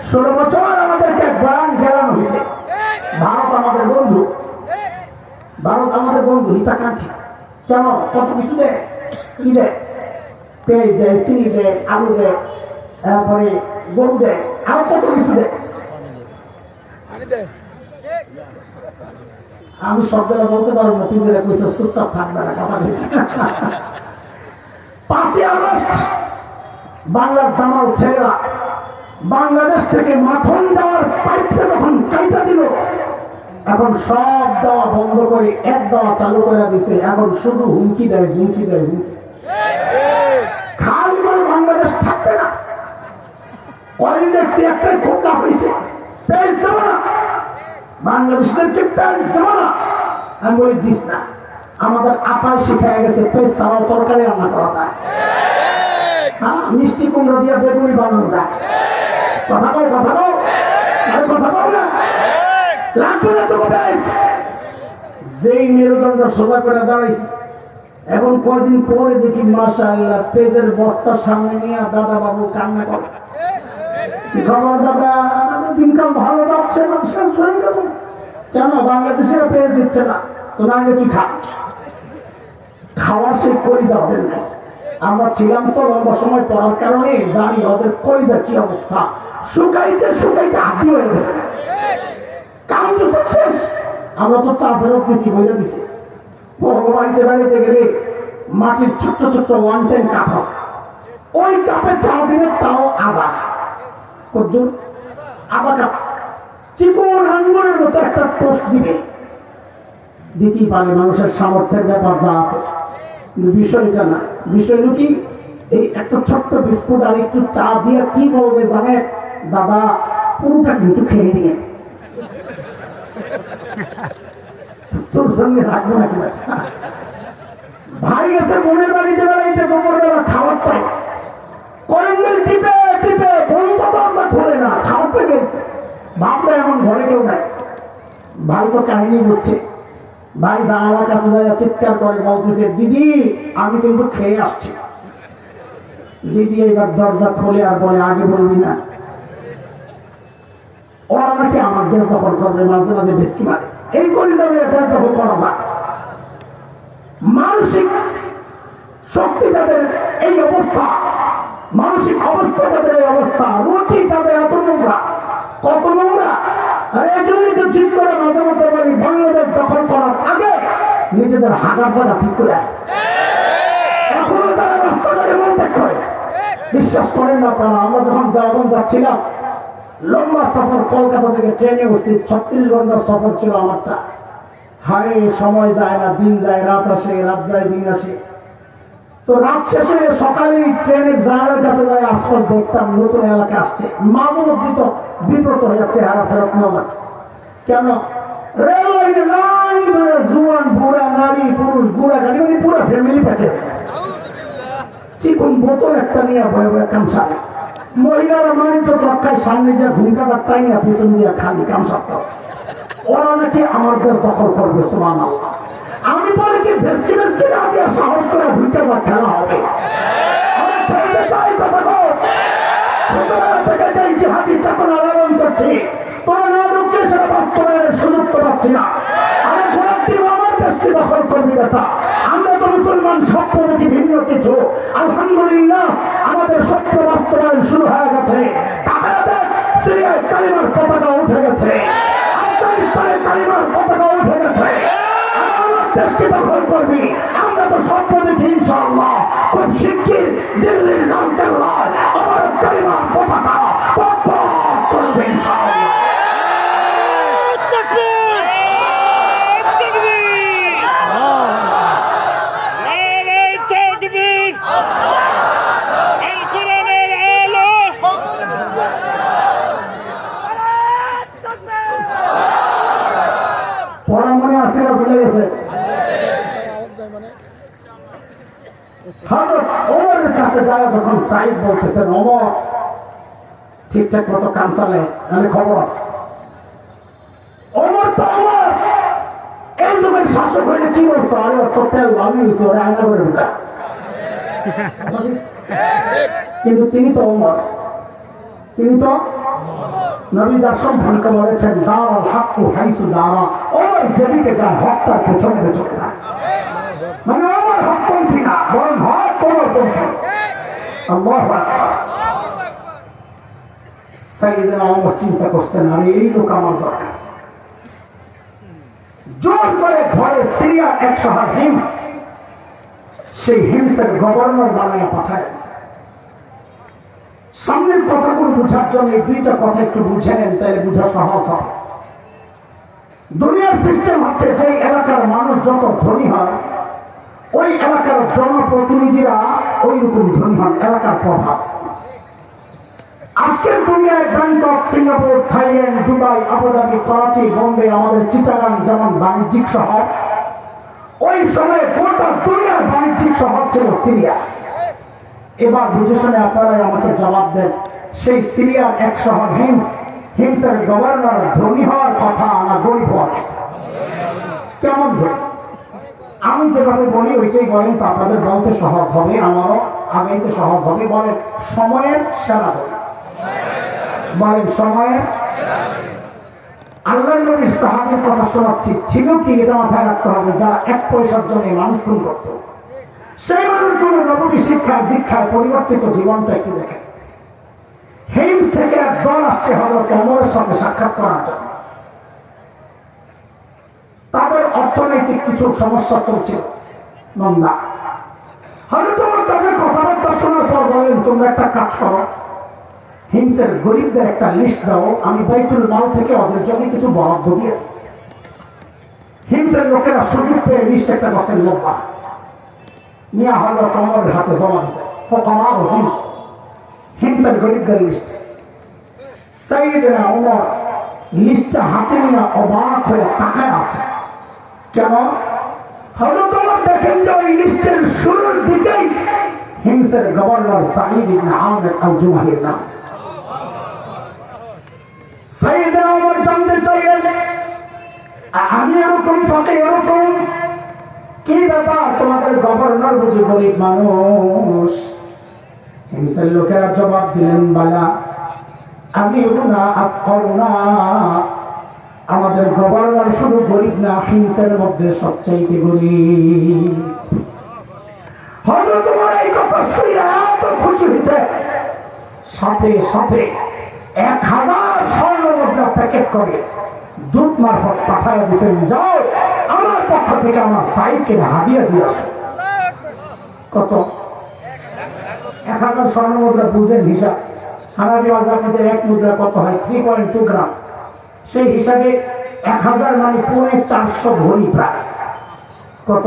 16 বছর আমাদেরকে বয়ান গেলানো হয়েছে। ভারত আমাদের বন্ধু, ভারত আমাদের বন্ধু, হিতাকাঙ্ক্ষী। কেন? কত কিছু দেয়, কি দেয়? পেঁয়াজ দেয়, চিনি দেয়, আলু দেয়, তারপরে গরু দেয়, আরো কত কিছু দেয়। আমি শব্দটা বলতে পারবো না, তুই যেটা কইছো চুপচাপ থাকবে না, কথা দিয়েছে। 5ই আগস্ট বাংলার দামাল ছেলেরা বাংলাদেশ থেকে মাখন যাওয়ার পাইপটা যখন কাইটা দিল, এখন সব দেওয়া বন্ধ করে 1 দেওয়া চালু করে দিছে। এখন শুধু হুমকি দেয়, হুমকি দেয়, হুমকি। খালি করে বাংলাদেশ থাকবে না। কয়েক দেখছি একটাই খুব লাভ হয়েছে, পেঁয়াজ দেবো না, বাংলাদেশদেরকে পেঁয়াজ দেবো না। আমি বলি দিস না, আমাদের আপাই শিখে গেছে পেঁয়াজ ছাড়াও তরকারি রান্না করা যায়, হ্যাঁ, মিষ্টি কুমড়া দিয়ে বেগুনি বানানো যায়। কথা বল, কথা বল, কথা বল না, লাগবে না তো পেঁয়াজ। যেই মেরুদণ্ড সোজা করে দাঁড়াইছে, এখন কয়দিন পরে দেখি মাশাআল্লাহ পেজের বস্তার সামনে নিয়ে দাদা বাবু কান্না করে, কি খবর দাদা, দিনকাল ভালো যাচ্ছে না, শেষ হয়ে গেল কেন? বাংলাদেশের পেজ দিচ্ছে না তো, না কি খাওয়ার সে কলিজা ওদের নেই। আমরা ছিলাম তো লম্বা সময় পড়ার কারণে জানি ওদের কলিজা কি অবস্থা, শুকাইতে শুকাইতে হাতি হয়ে গেছে, কাম তো শেষ। আমরা তো চা ফেরত দিচ্ছি, বইটা দিচ্ছি। ভগবানকে বাড়িতে গেলে মাটির ছোট্ট ছোট্ট 1 টাইম কাপ আছে, ওই কাপে চা দিলে তাও আদা, কদ্দুর আদা কাপ, চিকন আঙ্গুরের মতো একটা টোস্ট দিবে, দিতেই পারে, মানুষের সামর্থ্যের ব্যাপার যা আছে। কিন্তু বিষয়টা না, বিষয় হলো কি, এই একটা ছোট্ট বিস্কুট আর একটু চা দিয়ে কি বলবে জানে, দাদা পুরোটা কিন্তু খেয়ে নিয়ে তোর সঙ্গে রাখবো নাকি ভাই গেছে বোনের বাড়িতে বেড়াইতে, দুপুরবেলা খাবার চাই, কয়েকদিন টিপে টিপে বন্ধ দরজা খোলে না, খাওয়াতে গেছে, ভাবলে এমন ঘরে কেউ নাই। ভাই তো কাহিনী বুঝছে, ভাই জানালার কাছে যায় চিৎকার করে বলতেছে, দিদি আমি কিন্তু খেয়ে আসছি। দিদি এবার দরজা খোলে আর বলে, আগে বলবি না, ওরা নাকি আমার দেশ দখল করবে, মাঝে মাঝে বেশি মারে, এই করে যাবে দেশ দখল করা যায়। মানসিক শক্তি তাদের এই অবস্থা, মানসিক অবস্থা তাদের এই অবস্থা, রুচি তাদের এত নোংরা, কত নোংরা। আর এই জন্যই তো ঠিক করে মাঝে মধ্যে বলি, বাংলাদেশ দখল করার আগে নিজেদের হাগার জায়গা ঠিক করে, এখনো তারা রাস্তাঘাটে মন্তব্য করে। বিশ্বাস করেন না আপনারা, আমরা যখন দেওবন্দ যাচ্ছিলাম, লম্বা সফর, কলকাতা থেকে ট্রেনে উঠছি, 36 ঘন্টার সফর ছিল আমারটা। হায় সময় যায় না, দিন যায়, রাত আসে, রাত যায়, দিন আসে। তো রাত শেষে সকালে ট্রেনের জানালার কাছে যায়, আশপাশ দেখতাম নতুন এলাকা আসছে, মাঝে মধ্যে তো বিব্রত হয়ে যাচ্ছে, হারা ফেরত নেওয়া কেন? রেল লাইনে লাইন ধরে জুয়ান বুড়া নারী পুরুষ বুড়া গাড়ি, মানে পুরো ফ্যামিলি প্যাকেজ, চিকন বোতল একটা নিয়ে ভয়ে ভয়ে কামসা, মহিলারা মানিত রক্ষায় সামনে দিয়ে ঘুমটাটা টাই না, পিছন দিয়ে খালি কামসাটা, ওরা নাকি আমার দেশ দখল করবে। সুবহানাল্লাহ। আমি বলি কি, ভেস্কি ভেস্কি না দিয়ে সাহস করে ভুলতে বা খেলা হবে। আমি খেলতে চাই কথা গো, ছোটবেলা থেকে চাই জিহাদি চেতনা লালন করছি, তোরা না ঢুকলে সেটা বাস্তবায়নের সুযোগ তো পাচ্ছি না। আমি ঘোরার দিন আমার দেশকে দখল করবি বেটা, আমরা তো মুসলমান, স্বপ্ন দেখি ভিন্ন কিছু। আলহামদুলিল্লাহ আমাদের স্বপ্ন বাস্তবায়ন শুরু হয়ে গেছে। তাকাদের সিরিয়ায় কালিমার পতাকা উঠে গেছে, আফগানিস্তানে কালিমার পতাকা উঠে গেছে। আমার দেশকে দখল করবি, আমরা তো স্বপ্ন দেখি ইনশাআল্লাহ খুব শিগগির দিল্লির লালকেল্লায় আমার কালিমার পতাকা করবে ইনশাআল্লাহ। পড়া মনে আছে না ভুলে গেছে? ওর কাছে যায় যখন সাইদ বলতেছেন, ওমর ঠিকঠাক মতো কাম চালে, মানে খবর আছে। ওমর তো আমার এই যুগের শাসক হইলে কি বলতো, আরে অত তেল ভাবি হয়েছে, ওরা আয়না করে ঢুকা। কিন্তু তিনি তো ওমর, তিনি তো নবী যার সম্পর্কে বলেছেন, দারাল হাক্কু হাইসু দারা, ওমর যেদিকে যায় হক তার পেছনে পেছনে যায়। মানে আমার হকপন্থী না, বরং হক কোমরপন্থী। আল্লাহু আকবার। সাইয়েদনা ওমর চিন্তা করছেন, আরে এই লোক আমার দরকার। জোর করে ভয়ে সিরিয়া এক শহর হিমস, সেই হিমসের গভর্নর বানায় পাঠায়। সামনের কথাগুলো বোঝার জন্য এই দুইটা কথা একটু বুঝে নেন, তাহলে বোঝা সহজ হবে। দুনিয়ার সিস্টেম হচ্ছে, যে এলাকার মানুষ যত ধনী হয়, ওই এলাকার জনপ্রতিনিধিরা ওই রকম ধনী হন, এলাকার প্রভাব। আজকের দুনিয়ায় Bangkok, Singapore, Thailand, Dubai, Abu Dhabi, Karachi, Bombay, আমাদের চিটাগাং যেমন বাণিজ্যিক শহর, ওই সময় গোটা দুনিয়ার বাণিজ্যিক শহর ছিল সিরিয়া। এবার বুঝে শুনে আপনারাই আমাকে জবাব দেন, সেই সিরিয়ার এক শহর হিমস, হিমসের গভর্নর ধনী হওয়ার কথা না গরিব হওয়ার? কেমন ধনী? আমি যেভাবে বলি ওইটাই বলেন, তো আপনাদের বলতে সহজ হবে, আমারও আগাইতে সহজ হবে। বলেন সময়ের সেরা বলি, বলেন সময়ের। আল্লাহ নবীর সাহাবীর কথা শোনাচ্ছি, ছিল কি এটা মাথায় রাখতে হবে, যারা 1 পয়সার জন্য মানুষ খুন করত, সেই মানুষগুলো নবী শিক্ষায় দীক্ষায় পরিবর্তিত জীবনটা একটু দেখে। হিমস থেকে এক দল আসছে হযরত ওমরের সাথে সাক্ষাৎ করার জন্য। তাদের অর্থনৈতিক কিছু সমস্যা চলছিল মন্দা। হযরত ওমর তাদের কথাবার্তা শোনার পর বলেন, তোমরা একটা কাজ করো, হিমসের গরিবদের একটা লিস্ট দাও, আমি বাইতুল মাল থেকে ওদের জন্য কিছু বরাদ্দ দিয়ে। হিমসের লোকেরা সুযোগ পেয়ে লিস্ট একটা বসেন লম্বা নিয়ে হযরত ওমরের হাতে জমা দিছে। ফোকামা ও হিমস, হিমসের গরিবদের লিস্ট। সাইয়েদনা ওমর লিস্টটা হাতে নিয়ে অবাক হয়ে তাকায় আছে। কেন? হযরত ওমর দেখেন যে ওই লিস্টের শুরুর দিকেই হিমসের গভর্নর সাঈদ ইবনে আমির আল-জুমাহির নাম। সাইয়েদনা ওমর জানতে চাইলেন, আমি এরকম ফাঁকে এরকম কি ব্যাপার, তোমাদের গভর্নর বুঝি গরিব মানুষ? হিমসের লোকেরা জবাব দিলেন, বালা আমি না আফকরুনা, আমাদের গভর্নর শুধু গরিব না, হিমসের মধ্যে সবচাইতে গরিব। হযরত ওমর এই কথা শুনে এত খুশি হয়েছে, সাথে সাথে 1000 স্বর্ণ মুদ্রা প্যাকেট করে দূত মারফত পাঠায় দিয়েছেন, যাও আমার পক্ষ থেকে আমার সাইদকে হাদিয়া দিয়ে আসো। কত? 1000 স্বর্ণ মুদ্রা। বুঝেন হিসাব, হানাফি মাযহাবের মধ্যে 1 মুদ্রা কত হয়? 3.2 গ্রাম। সেই হিসাবে 1000 মানে 450 ভরি, প্রায় কত?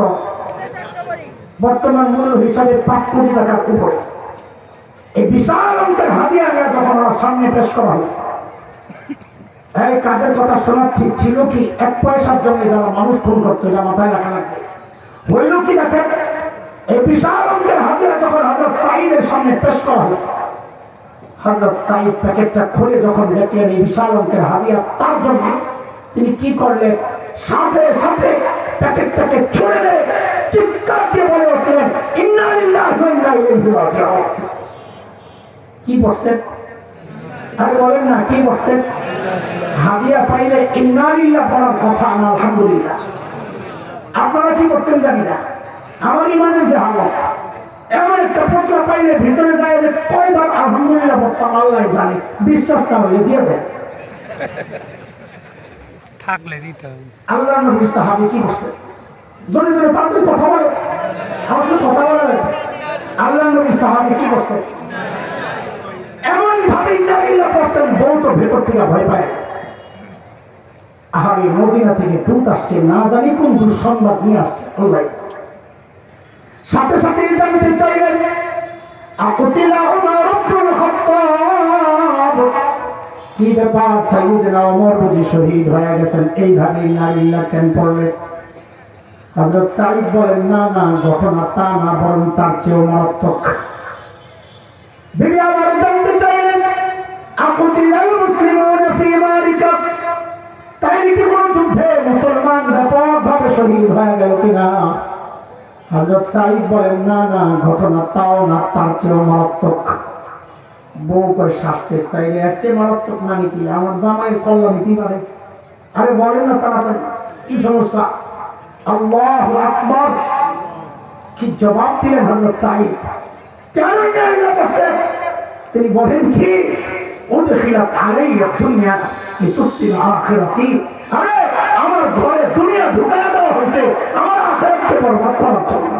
বর্তমান মূল্য হিসাবে 5 কোটি টাকার উপরে। এই বিশাল অঙ্কের হাদিয়া নিয়ে যখন ওনার সামনে পেশ করা হয়েছে, এই কাদের কথা শোনাচ্ছি, ছিল কি 1 পয়সার জন্য যারা মানুষ খুন করতো, এটা মাথায় রাখা লাগবে। হইল কি দেখেন, এই বিশাল অঙ্কের হাদিয়া যখন হযরত সাঈদের সামনে পেশ করা হয়েছে, হযরত সাঈদ প্যাকেটটা খুলে যখন দেখলেন এই বিশাল অঙ্কের হাদিয়া তার জন্য, তিনি কি করলেন, সাথে সাথে প্যাকেটটাকে ছুঁড়ে দিয়ে চিৎকার দিয়ে বলে উঠলেন, ইন্না লিল্লাহি ওয়া ইন্না ইলাইহি রাজিউন। কি বলছেন? আরে বলেন না, কি বলছেন? হাদিয়া পাইলে ইন্না লিল্লাহ বলার কথা না আলহামদুলিল্লাহ। আপনারা কি করতেন জানি না, আমার ইমানের যে হালত, এমন একটা পত্র পাইলে ভিতরে যায় যে কয়বার আলহামদুলিল্লাহ বলতাম আল্লাহ জানে, বিশ্বাসটা হলে দিয়ে দেন থাকলে দিতে হবে। আল্লাহ নবী সাহাবী কি করছে? জোরে জোরে তাদের কথা বলে, আমার সাথে কথা বলে। আল্লাহ নবী সাহাবী কি করছে? এমন ভাবে ইন্না লিল্লাহ পড়ছেন, বউ তো ভেতর থেকে ভয় পায়। আহারে মদিনা থেকে দূত আসছে, না জানি কোন দুঃসংবাদ নিয়ে আসছে আল্লাহ। সাথে সাথে জানতে চাইলেন, আকুতিলা ওমর ইবনুল খাত্তাব, কি ব্যাপার, সাইয়েদনা ওমর বুঝি শহীদ হয়ে গেছেন? এইভাবে ইন্না লিল্লাহ কেন পড়লেন? হযরত সাঈদ বলেন, না না, ঘটনা তা না, বরং তার চেয়েও মারাত্মক। বিবি আবার জানতে চাইলেন, আকুতিলাল মুসলিমুনা ফি মালিকা, তাই নাকি কোন যুদ্ধে মুসলমান ব্যাপকভাবে শহীদ হয়ে গেল কিনা? হযরত সাঈদ বলেন, না না, ঘটনা তাও না, তার চেয়েও মারাত্মক। বউ করে শাস্তি, তাইলে এর চেয়ে মারাত্মক মানে কি? আমার জামাইয়ের কল্যাণ নীতি বাড়াইছে। আরে বলেন না তাড়াতাড়ি, কি সমস্যা? আল্লাহু আকবার। কি জবাব দিলেন হযরত সাঈদ? কেন এটা বলছে? তিনি বলেন কি, উদখিলাত আলাইয়া দুনিয়া লিতুসিল আখিরাতি, আরে আমার ঘরে দুনিয়া ঢুকায়া দেওয়া হয়েছে আমার আখিরাতকে বরবাদ করার জন্য।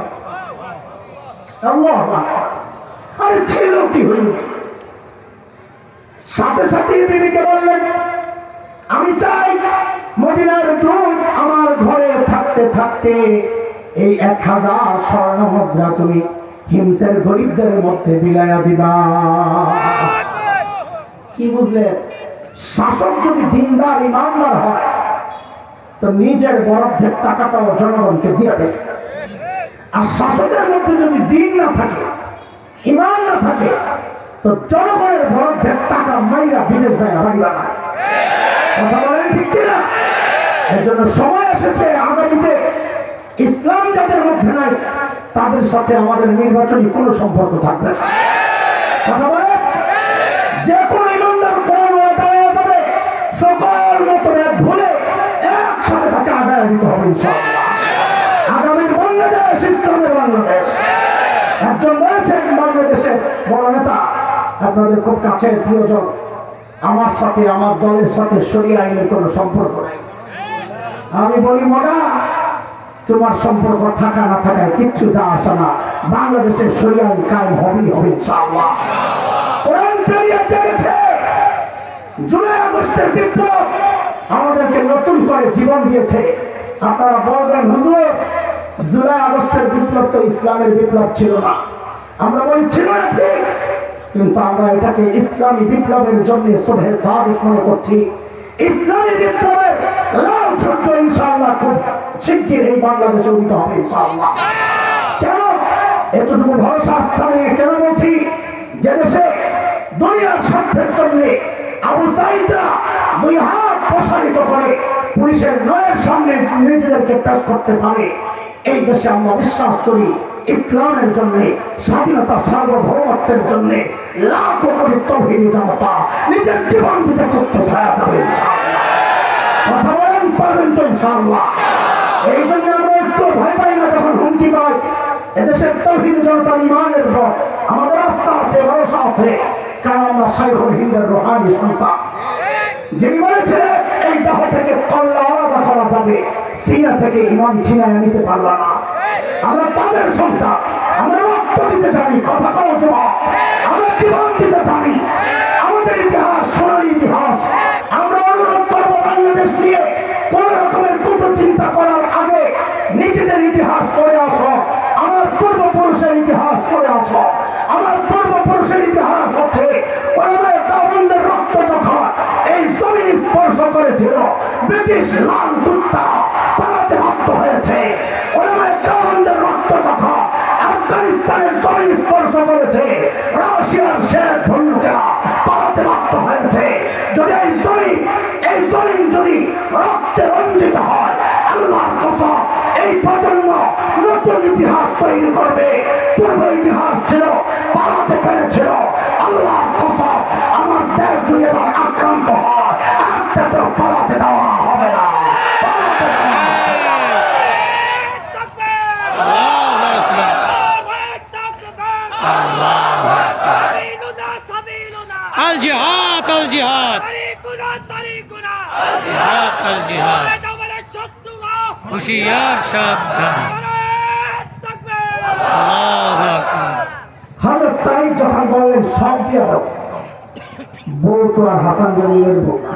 আল্লাহু আকবার। আরে ছিল কি হইল? সাথে সাথে বিবিকে বললেন, আমি চাই মদিনার দূত আমার ঘরে থাকতে থাকতে এই 1000 স্বর্ণ মুদ্রা তুমি হিমসের গরিবদের মধ্যে বিলায়া দিবা। কি বুঝলেন? শাসক যদি দিনদার ইমানদার হয় তো নিজের বরাদ্দের টাকাটাও জনগণকে দিয়ে দেয়, আর শাসকের মধ্যে যদি দিন না থাকে, ইমান না থাকে, তো জনগণের বরাদ্দের টাকা মাইরা বিদেশ যায় বাড়ি বানায়। কথা বলেন ঠিক কিনা? এর জন্য সময় এসেছে আগামীতে ইসলাম যাদের মধ্যে নাই তাদের সাথে আমাদের নির্বাচনী কোনো সম্পর্ক থাকবে না। কথা বলে যে কোনো ইমানদার কোন দাঁড়িয়ে যাবে, সকল মতভেদ ভুলে একসাথে তাকে আদায় দিতে হবে ইনশাআল্লাহ। আগামীর বাংলাদেশ ইসলামের বাংলাদেশ। একজন বলেছেন বাংলাদেশের বড় নেতা, আপনাদের খুব কাছের প্রিয়জন, আমার সাথে আমার দলের সাথে শরীয়ত আইনের কোনো সম্পর্ক নেই। আমি বলি মোনা, তোমার সম্পর্ক থাকা না থাকায় কিচ্ছু যা আসে না, বাংলাদেশের শরীয়ত আইন কায়েম হবেই হবে ইনশাআল্লাহ। কোরআন পেরিয়ে জেগেছে। জুলাই আগস্টের বিপ্লব আমাদেরকে নতুন করে জীবন দিয়েছে। আপনারা বলবেন হুজুর, জুলাই আগস্টের বিপ্লব তো ইসলামের বিপ্লব ছিল না। আমরা বলি ছিল না ঠিক, কিন্তু আমরা এটাকে ইসলামী বিপ্লবের জন্য সুবহে সাদিক মনে করছি। ইসলামী বিপ্লবের লাল সূর্য ইনশাআল্লাহ খুব শিগগির এই বাংলাদেশে উদিত হবে ইনশাআল্লাহ। কেন এতটুকু ভরসা আস্থা নিয়ে কেন বলছি? যে দেশে দুনিয়ার স্বার্থের জন্য আবু সাঈদরা দুই হাত প্রসারিত করে পুলিশের নয়ের সামনে নিজেদেরকে পেশ করতে পারে, এই দেশে আমরা বিশ্বাস করি ইসলামের জন্য, স্বাধীনতা সার্বভৌমত্বের জন্য লাখো কোটি তৌহিদি জনতা নিজের জীবন দিতে প্রস্তুত হয়ে যাবে ইনশাআল্লাহ। কথা বলেন পারবেন তো ইনশাআল্লাহ। এই জন্য আমরা একটু ভয় পাই না যখন হুমকি পাই। এদেশের তৌহিদি জনতার ইমানের উপর আমাদের আস্থা আছে, ভরসা আছে, কারণ আমরা শাইখুল হিন্দের রুহানি সন্তান। যিনি বলেছে এই দেহ থেকে কল্লা আলাদা করা যাবে, সিনা থেকে ইমান ছিনায় নিতে পারবে না। আমরা তাদের সন্তান, আমরা রক্ত দিতে জানি, কথা কও জবাব, আমরা জীবন দিতে জানি। আমাদের ইতিহাস সোনালী ইতিহাস। আমরা অনুরোধ করবো বাংলাদেশ নিয়ে কোন রকমের দুটো চিন্তা করার আগে নিজেদের ইতিহাস করে আসো। আমার পূর্বপুরুষের ইতিহাস করে আসো। আমার পূর্বপুরুষের ইতিহাস হচ্ছে ওলামায়ে দেওবন্দের রক্ত যখন এই জমিন স্পর্শ করেছিল, ব্রিটিশ লাল দূতরা পালাতে বাধ্য হয়েছে। ওলামায়ে দেওবন্দের রক্ত যখন আফগানিস্তানের জমিন স্পর্শ করেছে, রাশিয়ার শেখ বন্ধুকেরা পালাতে বাধ্য হয়েছে। যদি এই জমিন যদি রক্তে রঞ্জিত হয়, আল্লাহর কসম এই প্রজন্ম নতুন ইতিহাস তৈরি করবে। পূর্ব ইতিহাস ছিল, পালাতে পেরেছিল। আল্লাহর কসম আমার দেশ যদি এবার আক্রান্ত হয়, একটা তো পালাতে দেওয়া হবে না। আল জিহাদ আল জিহাদ আল জিহাদ হুশিয়ার সাবধান। আল্লাহু আকবার। হযরত সাঈদ যখন বললেন সব দিয়ে দাও, বউ তো আর হাসান জামিলের বউ না,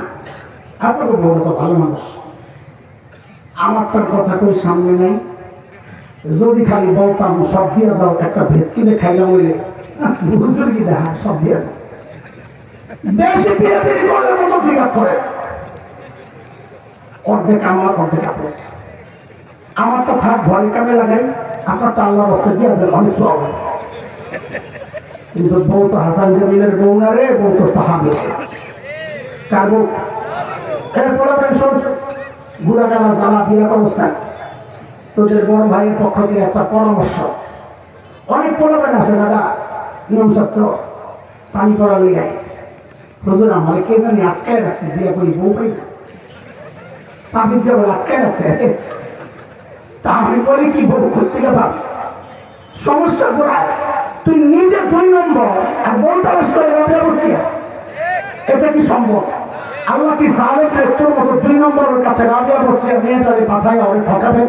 আপনার বউ তো ভালো মানুষ, আমার তার কথা কই সামনে নেই। যদি খালি বলতাম সব দিয়ে দাও, একটা ভেস্কিনে খাইলাম বলে হুজুর কি দেখা সব দিয়ে দাও, বেশি বিয়েদের করার মতো বিরাট করে। অর্ধেক আমার অর্ধেক আপনার, আমারটা থাক ঘরের কামে লাগাই, আপনারটা আল্লাহর রাস্তায় দিয়ে দেন, অনেক সব। কিন্তু বউ তো হাসান জামিলের বউ না রে, বউ তো সাহাবী। কার বউ? এরপর আপনি শুনছেন বুড়া গালা জ্বালা বিয়া অবস্থায় তোদের বড় ভাইয়ের পক্ষ থেকে একটা পরামর্শ। অনেক পোলাবেন আছে দাদা, নিয়ম সত্য পানি পড়া লেগে হুজুর আমার কে জানি আটকায় রাখছে, বিয়ে করি বউ পাই না, তাবিজ দিয়ে বলে আটকায় রাখছে। তা আমি বলি কি বউ করতে পার, সমস্যা কোথায়? তুই নিজে 2 নম্বর আর বউ তালাশ করে বসিয়া, এটা কি সম্ভব? আল্লাহ কি জালেম তোর মতো 2 নম্বরের কাছে রাবিয়া বসিয়া মেয়েটারে পাঠায় ওরে ঠকাবেন?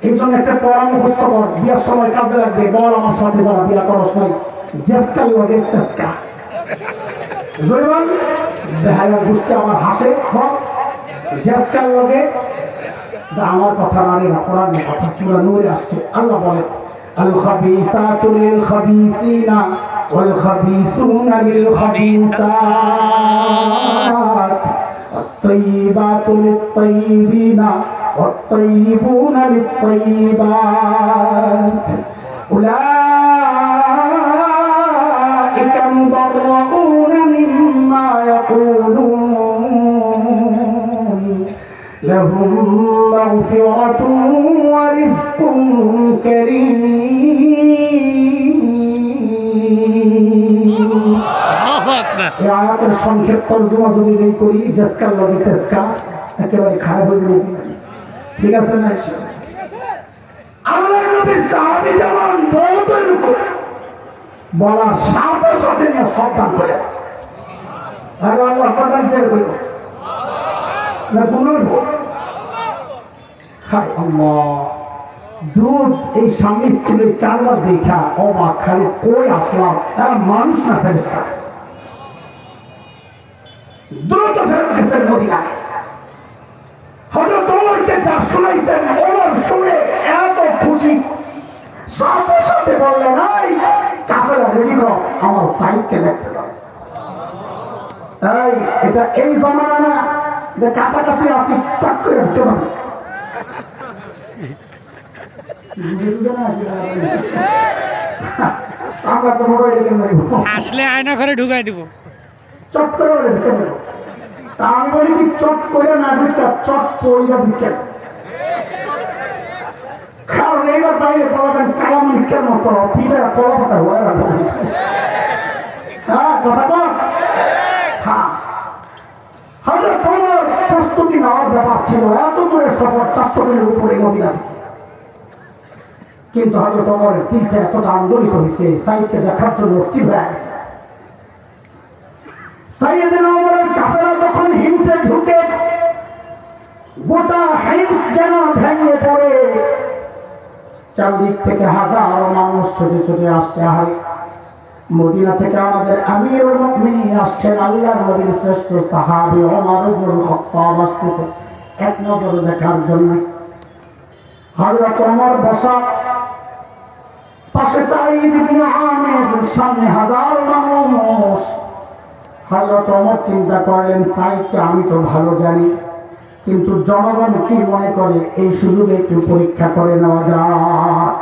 এই জন্য একটা পরামর্শ কর, বিয়ার সময় কাজে লাগবে। বল আমার সাথে যারা বিয়া করস নাই, জেসকাল লগে তেসকা জয়বান দেহায়া গোষ্ঠী আমার হাসে, জেসকাল লগে আমার কথা নারী না, কোরআন কথা সূরা নূরে আসছে। আল্লাহ বলে আল খাবিসাতু লিল খাবিসিনা ওয়াল খাবিসুনা লিল খাবিসাত আত-তাইয়িবাতু লিত-তাইয়িবিনা ওয়াত-তাইয়িবুনা লিত-তাইয়িবাত উলাইকা মুবাররাউনা মিম্মা ইয়াকুলুন লাহুম মাগফিরাতুন ওয়া রিজকুন কারীম। আল্লাহু আকবার। এই আয়াতের সংক্ষেপ তর্জমা যদি নেই করি জাসকাল লাগি তেসকা একেবারে খারাপ হয়ে যাবে। ঠিক আছে না? আল্লাহর নবীর সাহাবী যেমন বহুত এরকম বলার সাথে সাথে নিয়ে সাবধান করে আরে আল্লাহ প্রধান চেয়ে করবো না পুনর্ব হায় আল্লাহ। দুধ এই স্বামী স্ত্রীর কারবার দেখা অবাক, খালি কই আসলাম, তারা মানুষ না ফেরেশতা। দ্রুত ফেরত গেছেন মদিনায়। হযরত ওমরকে যা শুনাইছেন, ওমর শুনে এত খুশি, সাথে সাথে বললেন এই কাফেলা রেডি কর, আমার সাইদকে দেখতে যাও। এই এটা এই জমানা না যে কাছাকাছি আসি চট করে ঢুকে যাবে। আমরা তো মোবাইলে আসলে আয়না করে ঢুকাই দিব। চট করে বলে ঢুকে দেবো। তা আমি বলি কি চট করে না ঢুকতে চট পড়িয়া ঢুকে। কারণ এইবার বাইরে বলবেন কালামলিকের মতো পিঠে কলা পাতা হয়ে রাখবো। হ্যাঁ কথা বল। হ্যাঁ হযরত ওমর প্রস্তুতি নেওয়ার ব্যাপার ছিল, এত দূরের সফর 400 কিলোর উপরে মদিনা থেকে। কিন্তু হযরত ওমরের দিলটা এতটা আন্দোলিত হয়েছে, সাইদকে দেখার জন্য অস্থির হয়ে গেছে। সাইয়েদনা ওমরের কাফেলা যখন হিমসে ঢুকে গোটা হিমস যেন ভেঙে পড়ে, চারদিক থেকে হাজারো মানুষ ছুটে ছুটে আসছে। হয় মদিনা থেকে আমাদের আমিরুল মুমিনিন আসছেন, আল্লাহর নবীর শ্রেষ্ঠ সাহাবী ওমর ইবনুল খাত্তাব আসতেছে এক নজরে দেখার জন্য। হযরত ওমর বসা, পাশে সাঈদ ইবনে আমির, সামনে হাজার মানুষ। হযরত ওমর চিন্তা করলেন সাঈদকে আমি তো ভালো জানি, কিন্তু জনগণ কি মনে করে এই সুযোগে একটু পরীক্ষা করে নেওয়া যাক।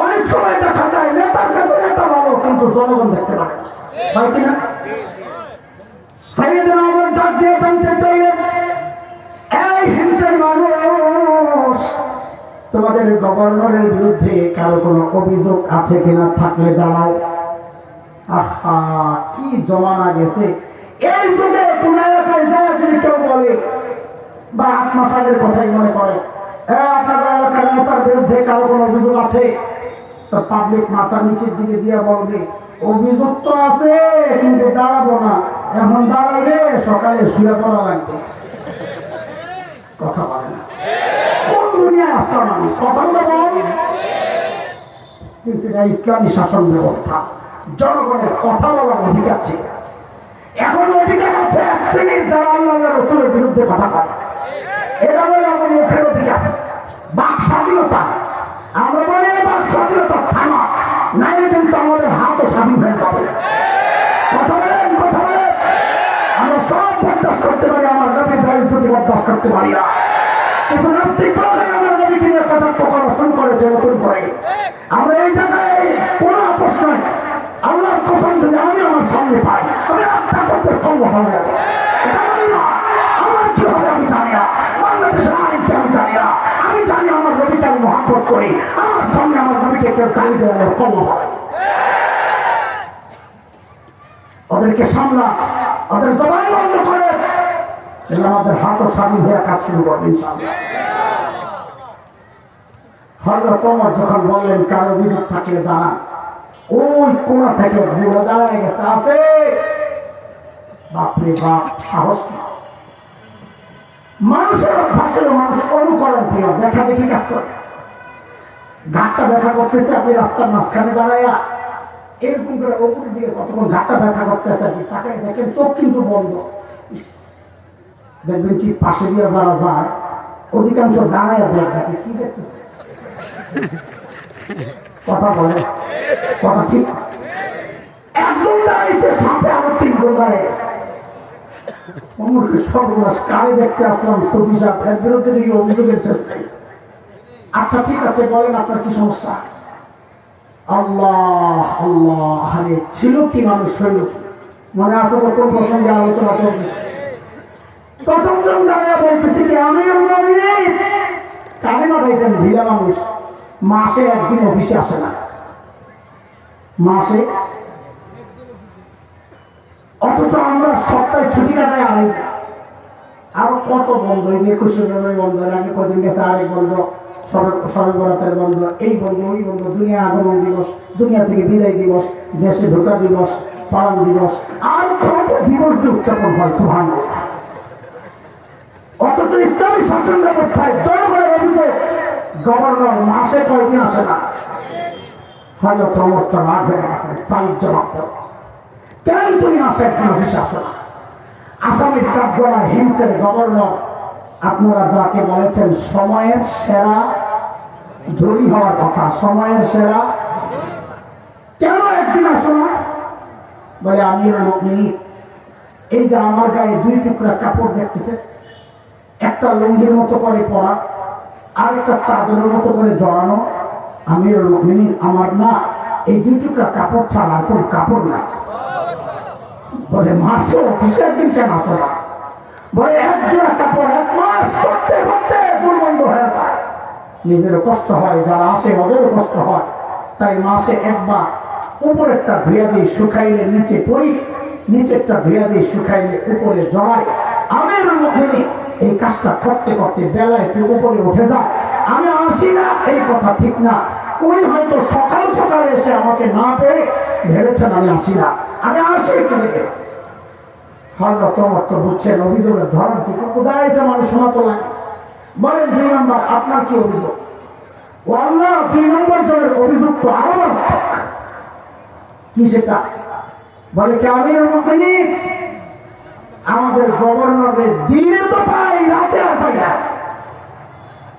অনেক সময় দেখা যায় নেতার কাছে নেতা ভালো, কিন্তু জনগণ দেখতে পারে না। সাইয়েদনা ওমর ডাক দিয়ে জানতে চাইলেন এই হিংসের মানুষ, তোমাদের গভর্নরের বিরুদ্ধে কারো কোনো অভিযোগ আছে কিনা, থাকলে দাঁড়াও। আহা কি জমানা গেছে। এই যুগে কোন এলাকায় যায় যদি কেউ বলে বা আত্মসাদের কথাই মনে করে আপনার এলাকার নেতার বিরুদ্ধে কারো কোনো অভিযোগ আছে, তো পাবলিক মাথার নিচের দিকে দিয়ে বলবে অভিযোগ তো আছে কিন্তু দাঁড়াবো না, এখন দাঁড়াইলে সকালে শুয়ে পড়া লাগবে। কথা বলে না, কোন দুনিয়ায় আসতাম আমি, কথা বল। কিন্তু এটা ইসলামী শাসন ব্যবস্থা, জনগণের কথা বলার অধিকার ছিল। এখন অধিকার আছে এক শ্রেণীর যারা আল্লাহ রাসূলের বিরুদ্ধে কথা বলে, এটা বলে আমার মুখের অধিকার, বাক স্বাধীনতা। আমরা বলি বাক স্বাধীনতা থামা, নাই কিন্তু আমাদের হাতও স্বাধীন হয়ে যাবে। কথা বলেন, কথা বলেন। আমরা সব বরদাস্ত করতে পারি, আমার নবীর বেইজ্জতি বরদাস্ত করতে পারি না। কিছু নাস্তিক বলে আমার নবীকে নিয়ে কটাক্ষ করা শুরু করেছে নতুন করে। আমরা এই জায়গায় কোনো প্রশ্ন নাই, আল্লাহর কসম যদি আমি আমার সামনে পাই আমি আত্মা করতে কম হয়ে যাবো। আমার কি হবে আমি জানি না, বাংলাদেশের আইনকে আমি জানি না। আমি জানি আমার নবীকে আমি মহব্বত করি, আমার সামনে আমার নবীকে কেউ গালি দেওয়া কম হয়। ওদেরকে সামলা, ওদের জবান বন্ধ করে আমাদের হাতও স্বাধীন হয়ে কাজ শুরু করবে ইনশাআল্লাহ। হযরত ওমর যখন বললেন কারো অভিযোগ থাকলে দাঁড়ান, ওই কোণা থেকে বুড়ো দাঁড়ায় গেছে, আছে বাপরে বাপ, সাহস না। মানুষের অভ্যাসের মানুষ অনুকরণ প্রিয়, দেখা দেখি কাজ করে। ঘাটটা দেখা করতেছে, আপনি রাস্তার মাঝখানে দাঁড়াইয়া এরকম করে ওপরের দিকে কতক্ষণ ঘাটটা দেখা করতেছে, আপনি তাকে দেখেন চোখ কিন্তু বন্ধ। দেখবেন কি পাশে দিয়ে যারা যায় অধিকাংশ দাঁড়াইয়া দেখবে কি দেখতেছে। কথা বলে, কথা ঠিক। একজন দাঁড়াইছে, সাথে আরো 3 জন দাঁড়াইছে। সর্বনাশ, কারে দেখতে আসলাম সবি সাহেব, এর বিরুদ্ধে দেখি অভিযোগের শেষ নেই। আচ্ছা ঠিক আছে, বলেন আপনার কি সমস্যা। আল্লাহ আল্লাহ, আরে ছিল কি মানুষ হইল, মনে আছে তো কোন প্রসঙ্গে আলোচনা করবে। প্রথম জন দাঁড়িয়ে বলতেছি কি আমি কানে পাঠাইছেন ঢিলা মানুষ, মাসে একদিন অফিসে আসে না, মাসে। অথচ আমরা সপ্তাহে ছুটি কাটাই আড়াই। আরো কত বন্ধ, এই যে 21শে ফেব্রুয়ারি বন্ধ, আগে কদিন গেছে আরেক বন্ধ, সবে বরাতের বন্ধ, এই বন্ধ ওই বন্ধ, দুনিয়া আগমন দিবস, দুনিয়া থেকে বিদায় দিবস, দেশে ঢোকা দিবস, পালন দিবস, আর কত দিবস যে উদযাপন হয় সুবহানাল্লাহ। অথচ ইসলামী শাসন ব্যবস্থায় জনগণের অভিযোগ গভর্নর মাসে কয়দিন আসে না। হযরত ওমর তো রাগ হয়ে গেছে, সাইদ জবাব দাও, কেন তুমি মাসে একদিন অফিসে আসো না? আসামের কাঠগড়া হিমসের গভর্নর, আপনারা যাকে বলেছেন সময়ের সেরা ধনী হওয়ার কথা, সময়ের সেরা, কেন একদিন আসো না? বলে আমিরুল মুমিনিন, এই যে আমার গায়ে 2 টুকরা কাপড় দেখতেছে, একটা লুঙ্গির মতো করে পরা, আর একটা চাদরের মতো করে জড়ানো, আমিরুল মুমিনিন আমার না, এই 2 টুকরা কাপড় ছাড়া আর কোন কাপড় না। বলে মাসে অফিসে একদিন কেন আসো না? বলে 1 জোড়া কাপড় 1 মাস করতে করতে দুর্গন্ধ হয়ে যায়, নিজেরও কষ্ট হয়, যারা আসে ওদেরও কষ্ট হয়, তাই মাসে একবার উপরেরটা ধুয়ে দিই, শুকাইলে নিচে পড়ি, নিচেরটা ধুয়ে দিই, শুকাইলে উপরে জড়াই। আমিরুল মুমিনিন এই কাজটা করতে করতে বেলা একটু উপরে উঠে যায়, আমি আসি না এই কথা ঠিক না। উনি হয়তো সকাল সকালে এসে আমাকে না পেয়ে ভেবেছেন আমি আসি না, আমি আসি কি। হযরত ওমর তো বুঝছেন অভিযোগের ধরন কি, কোথায় যে মানুষ শোনাতো লাগে। বলেন 2 নম্বর, আপনার কি অভিযোগ? ও আল্লাহ, 2 নম্বর জনের অভিযোগ তো আরো মারাত্মক। কি সেটা? বলে কি আমিরুল মুমিনিন, আমাদের গভর্নরের দিনে তো পাই, রাতে আর পাই না।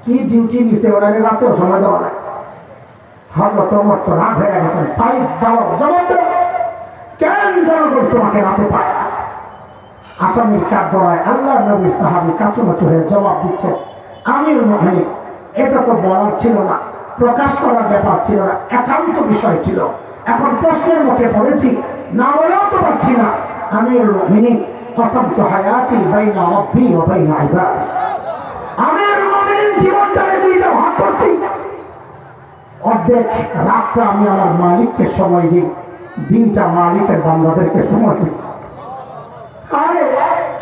কি ডিউটি নিছে ওরা, রাতেও সময় দেওয়া লাগে। হযরত ওমর তো রাগ হয়ে গেছেন, সাইদ দাও, জবাব দাও, কেন জনগণ তোমাকে রাতে পায় না? আসামির কাঠগড়ায় আল্লাহর নবীর সাহাবী কাঁচুমাচু হয়ে জবাব দিচ্ছে, আমিরুল মুমিনিন, এটা তো বলার ছিল না, প্রকাশ করার ব্যাপার ছিল না, একান্ত বিষয় ছিল। এখন প্রশ্নের মুখে পড়েছি, না বলেও তো পারছি না। আমিরুল মুমিনিন, কসমতু হায়াতি বাইনা রাব্বি ওয়া বাইনা ইবাদি, আমিরুল মুমিনিন জীবনটাকে 2টা ভাগ করছি। অর্ধেক রাতটা আমি আমার মালিককে সময় দিই, দিনটা মালিকের বান্দাদেরকে সময় দিই। আরে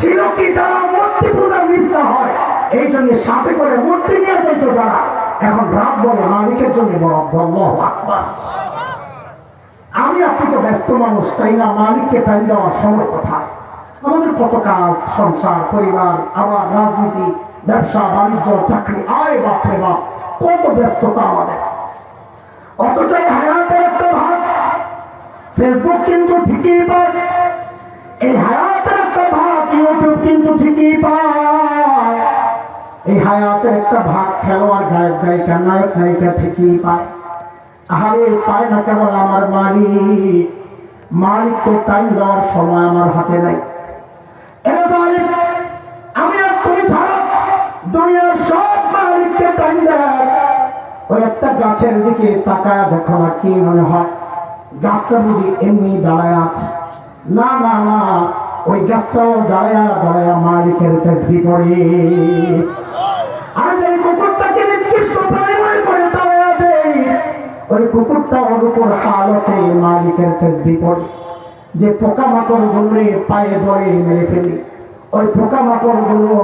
ছিল কি, যারা মূর্তি পূজা মিশতে হয়, এই জন্য সাথে করে মূর্তি নিয়ে যাইত যারা, এখন রাত বলে মালিকের জন্য বরাদ্দ। আল্লাহু আকবার। আমি আপনি তো ব্যস্ত মানুষ, তাই না? মালিককে টাইম দেওয়ার সময় কোথায়? আমাদের কত কাজ, সংসার, পরিবার, আবার রাজনীতি, ব্যবসা বাণিজ্য, চাকরি, আয় বাপরে বাপ, কত ব্যস্ততা আমাদের। অথচ এই হায়াতের একটা ভাগ ফেসবুক কিন্তু ঠিকই পায়, এই হায়াতের একটা ভাগ ইউটিউব কিন্তু ঠিকই পায়, এই হায়াতের একটা ভাগ খেলোয়াড়, গায়ক গায়িকা, নায়ক নায়িকা ঠিকই পায়। আরে পায় না কেবল আমার মালিক, মালিককে টাইম দেওয়ার সময় আমার হাতে নাই। আমি আর তুমি ছাড়া দুনিয়ার সব মালিককে টাইম দেয়। ওই একটা গাছের দিকে তাকায় দেখো না, কি মনে হয় গাছটা বুঝি এমনি দাঁড়ায় আছে? না না না, ওই গাছটাও দাঁড়ায়া দাঁড়ায়া মালিকের তাসবিহ পড়ে। আর যে কুকুরটাকে নিকৃষ্ট প্রাণী মনে করে দাঁড়ায়া দেয়, ওই কুকুরটা ওর উপর হালতে মালিকের তাসবিহ পড়ে। যে পোকামাকড় গুলো পায়ে ধরে মেরে ফেলি, ওই পোকামাকড় গুলো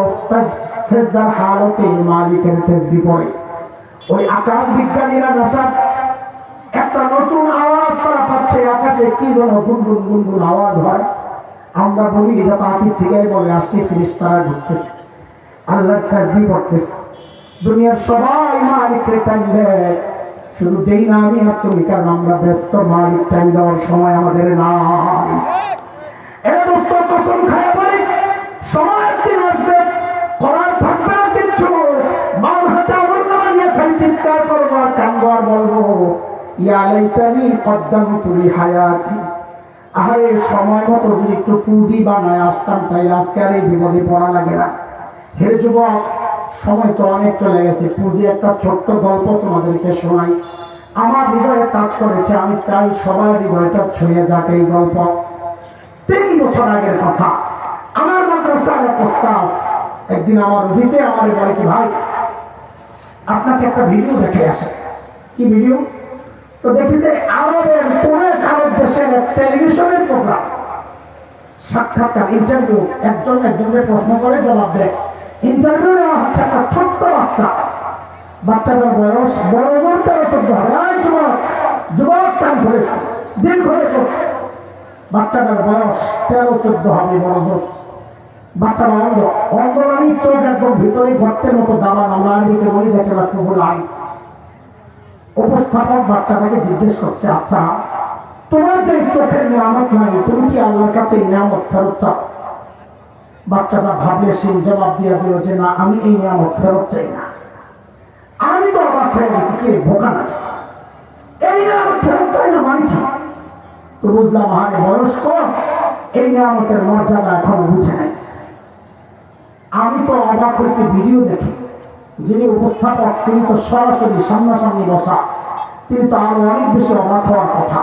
সেজদার হালতে মালিকের তাসবিহ পড়ে। ওই আকাশ বিজ্ঞানীরা নাসা একটা নতুন আওয়াজ তারা পাচ্ছে, আকাশে কি যেন গুনগুন গুনগুন আওয়াজ হয়। আমরা বলি এটা পাখির থেকে বলে আসছে, ফেরেশতারা ঢুকতেছে, আল্লাহর তাসবিহ পড়তেছে। দুনিয়ার সবাই মালিকের টাইম দেয়, শুধু দেই না আমি আর তুমি, কারণ আমরা ব্যস্ত, মালিক টাইম দেওয়ার সময় আমাদের নাই। এর দোস্ত কসম খায় বলি, সময় একদিন আসবে, করার থাকবে না কিচ্ছু, বাম হাতে আমার নামা নিয়ে খালি চিৎকার করবো আর কান্দবো আর বলবো, ইয়া লাইতানি কদ্দামতু লিহায়াতি। আরে সময় মতো যদি একটু পুঁজি বানায় আসতাম, তাই আজকে আর এই বিপদে পড়া লাগে না। হে যুবক, সময় তো অনেক চলে গেছে, পুঁজি একটা ছোট্ট গল্প তোমাদেরকে শোনাই, আমার হৃদয়ে কাজ করেছে, আমি চাই সবার হৃদয়টা ছুঁয়ে যাক এই গল্প। 3 বছর আগের কথা। আমার মাদ্রাসার এক ওস্তাদ একদিন আমার অফিসে আমার বলে কি, ভাই আপনাকে একটা ভিডিও দেখে আসে। কি ভিডিও? তো দেখি যে আরবের অনেক আরব দেশের টেলিভিশনের প্রোগ্রাম, সাক্ষাৎকার, ইন্টারভিউ, একজন একজনের প্রশ্ন করে জবাব দেয়। ইন্টারভিউ নেওয়া হচ্ছে একটা ছোট্ট বাচ্চাটার বয়স বড় জোর 13-14 হবে। এই যুবক, যুবক কান ধরে দিন ধরে বাচ্চাটার বয়স 13-14 হবে, বড় জোর। বাচ্চারা অন্ধ, অন্ধরানি চোখ একদম ভিতরে গর্তের মতো দাবান, আমরা আরবিতে বলি যাকে লাই। উপস্থাপক বাচ্চাটাকে জিজ্ঞেস করছে, আচ্ছা তোমার যে চোখের নিয়ামত নাই, তুমি কি আল্লাহর কাছে নিয়ামত ফেরত চাও? বাচ্চাটা ভাবলে সে জবাব দিয়ে দিল যে না, আমি এই নিয়ামত ফেরত চাই না। আমি তো অবাক হয়ে গেছি, কি বোকা নাকি, এই নিয়ামত ফেরত চাই না মানছি। তো বুঝলাম আরে বয়স কম, এই নিয়ামতের মর্যাদা এখন বুঝে নাই। আমি তো অবাক হয়েছি ভিডিও দেখে। যিনি উপস্থাপক তিনি তো সরাসরি সামনাসামনি বসা, তিনি তো আরো অনেক বেশি অবাক হওয়ার কথা।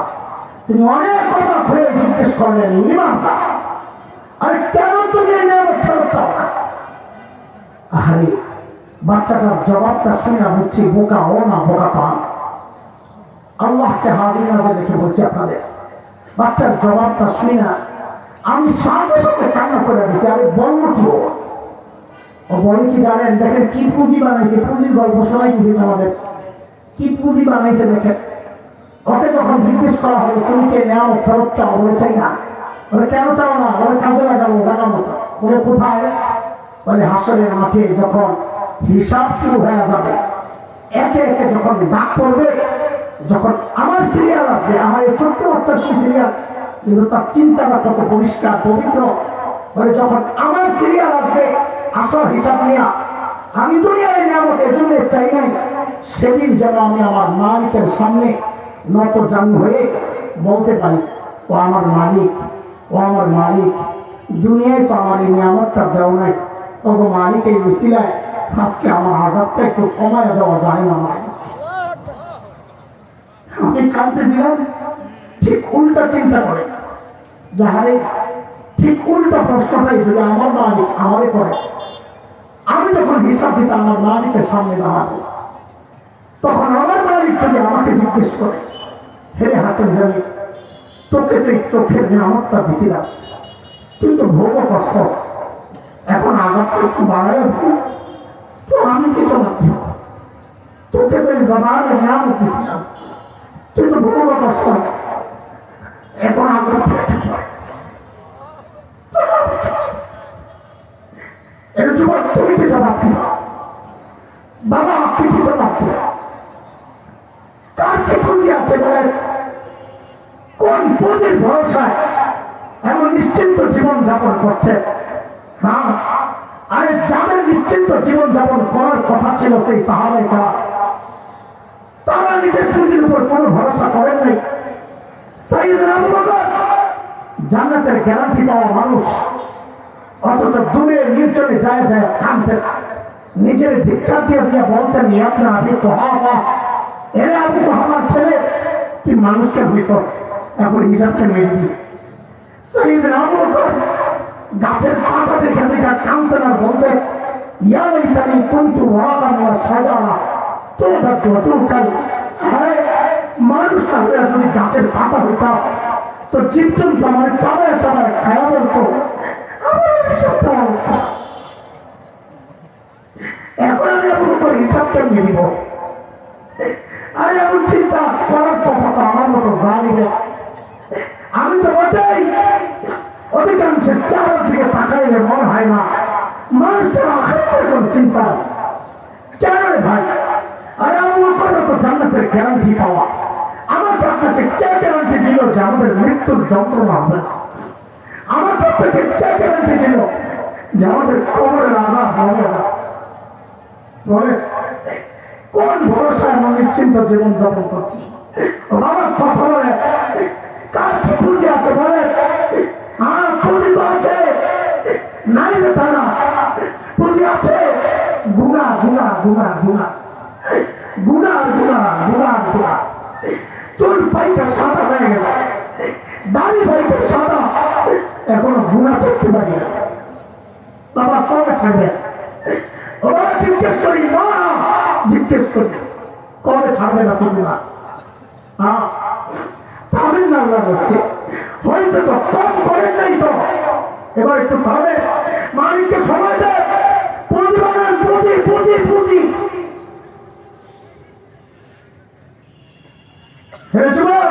তিনি অনেক অবাক হয়ে জিজ্ঞেস করলেন, লিমাজা, আরে কেন তুমি এই নিয়ামত ফেরত চাও না? আরে বাচ্চাটার জবাবটা শুনে বুঝছি বোকা ও না বোকা পান। আল্লাহকে হাজির নাজে রেখে বলছি আপনাদের, বাচ্চার জবাবটা শুনে আমি সাথে সাথে কান্না করে দিচ্ছি। আরে বলবো কি ও বলে কি জানেন? দেখেন কি পুঁজি বানাইছে, পুঁজির গল্প শোনাই দিয়েছে আমাদের। কি পুঁজি বানাইছে দেখেন। ওকে যখন জিজ্ঞেস করা হলো তুমি কে নিয়ামত ফেরত চাও, বলে চাই না। বলে কেন চাও না? বলে কাজে লাগাবো জায়গা মতো। বলে কোথায়? বলে হাসরের মাঠে যখন হিসাব শুরু হয়ে যাবে, একে একে যখন ডাক পড়বে, যখন আমার সিরিয়াল আসবে, আমার এই ছোট্ট বাচ্চার কি সিরিয়াল, কিন্তু তার চিন্তাটা কত পরিষ্কার পবিত্র। বলে যখন আমার সিরিয়াল আসবে, আসল হিসাব নিয়ে আমি দুনিয়ায় নিয়ামত এজন্য চাই নাই, সেদিন যেন আমি আমার মালিকের সামনে নত জানু হয়ে বলতে পারি, ও আমার মালিক, ও আমার মালিক, দুনিয়ায় তো আমার এই নিয়ামতটা দেও নাই, তবে মালিক এই উসিলায় আজকে আমার আযাবটা একটু কমায় দেওয়া যায় না। আমি কাঁদতেছিলাম। ঠিক উল্টা চিন্তা করে, যাহারে ঠিক উল্টা প্রশ্নটাই যদি আমার মালিক আমারে করে, আমি যখন হিসাব দিতে আমার মালিকের সামনে দাঁড়াবো, তখন আমার মালিক যদি আমাকে জিজ্ঞেস করে, হে হাসান জানি, তোকে তো চোখের নিয়ামতটা দিছিলাম, তুই তো ভোগ করছস, এখন আযাবটা একটু বাড়ায় তো আমি কি জবাব দিব? তোকে তো এই জবানের নিয়ামত দিছিলাম, তুই তো ভোগ করছস, এখন আযাবটা একটু বাড়ায়। এর যুবক তুমি কি জবাব দিবা? বাবা আপনি কি জবাব দিবা? কার কি পুঁজি আছে বলেন? কোন পুঁজির ভরসায় এমন নিশ্চিন্ত জীবন যাপন করছে? হ্যাঁ, আরে যাদের নিশ্চিন্ত জীবন যাপন করার কথা ছিল সেই সাহাবায়ে কেরাম, তারা নিজের পুঁজির উপর কোনো ভরসা করেন নাই। সাইয়েদনা আবু বকর জান্নাতের গ্যারান্টি পাওয়া মানুষ, অথচ দূরে নির্জনে যায় যায় কাঁদতেন, নিজের ধিক্কার দিয়ে দিয়ে বলতেন, আপনি আবি কুহাফা, এরে আবু কুহাফার ছেলে, কি মানুষকে বুঝছস, এখন হিসাবকে মেরবি। সাইয়েদনা আবু বকর গাছের পাতা দেখে দেখে কাঁদতেন আর বলতেন, ইয়া লাইতানি কুনতু ওয়ারাকান ওয়া শাজারা তুদাতু ওয়া তুকাল। হ্যাঁ, মানুষটা হয়ে যদি গাছের পাতা হইতাম তো জীবজন্তু আমার চাবায় চাবায় খায়া বলতো, এখন আমি আপনার হিসাব কেমনি দিব? আরে এমন চিন্তা করার কথা তো আমার মতো জানিবে। আমি তো বটেই, অধিকাংশের চারের দিকে তাকাইলে মনে হয় না মানুষটার আখিরাতের কোন চিন্তা আছে। কেন রে ভাই? আরে আমার তো জান্নাতের গ্যারান্টি পাওয়া, আমাকে আপনাকে কে গ্যারান্টি দিল যে আমাদের মৃত্যুর যন্ত্রণা হবে না? আমাকে আপনাকে কে গ্যারান্টি দিল যে আমাদের কবরের আযাব হবে না? বলে কোন ভরসায় আমরা নিশ্চিন্ত জীবন যাপন করছি? বাবার কথা বলে কার কি পুঁজি আছে বলে? হ্যাঁ, পুঁজি তো আছে, নাই যে তা না, পুঁজি আছে। গুনাহ গুনাহ গুনাহ গুনাহ গুনাহ গুনাহ গুনাহ গুনাহ। চুল পাইটা সাদা হয়ে গেছে, দাড়ি পাইটা সাদা, এখনো গুনাহ ছাড়তে পারি না। বাবা কবে ছাড়বে? ওরা জিজ্ঞেস করি, মা জিজ্ঞেস জিজ্ঞেস করি কবে ছাড়বে না তুমি না? হ্যাঁ থামেন না আল্লাহ বলছে হয়েছে তো, কম করেন নাই তো, এবার একটু থামে, মালিককে সময় দেয়, পুঁজি বানান, পুঁজি পুঁজি পুঁজি। হে যুবক,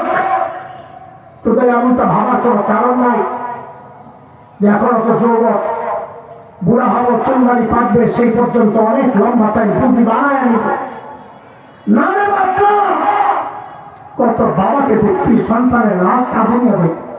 তোদের এমনটা ভাবার কোনো কারণ নাই যে এখন অত যুবক, বুড়া হবো, চুলদারি পাকবে, সেই পর্যন্ত অনেক লম্বা টাইম পুঁজি বানায় নিব না রে বাবা। কত বাবাকে দেখছি সন্তানের লাশ কাঁদে নিয়ে দেখছি,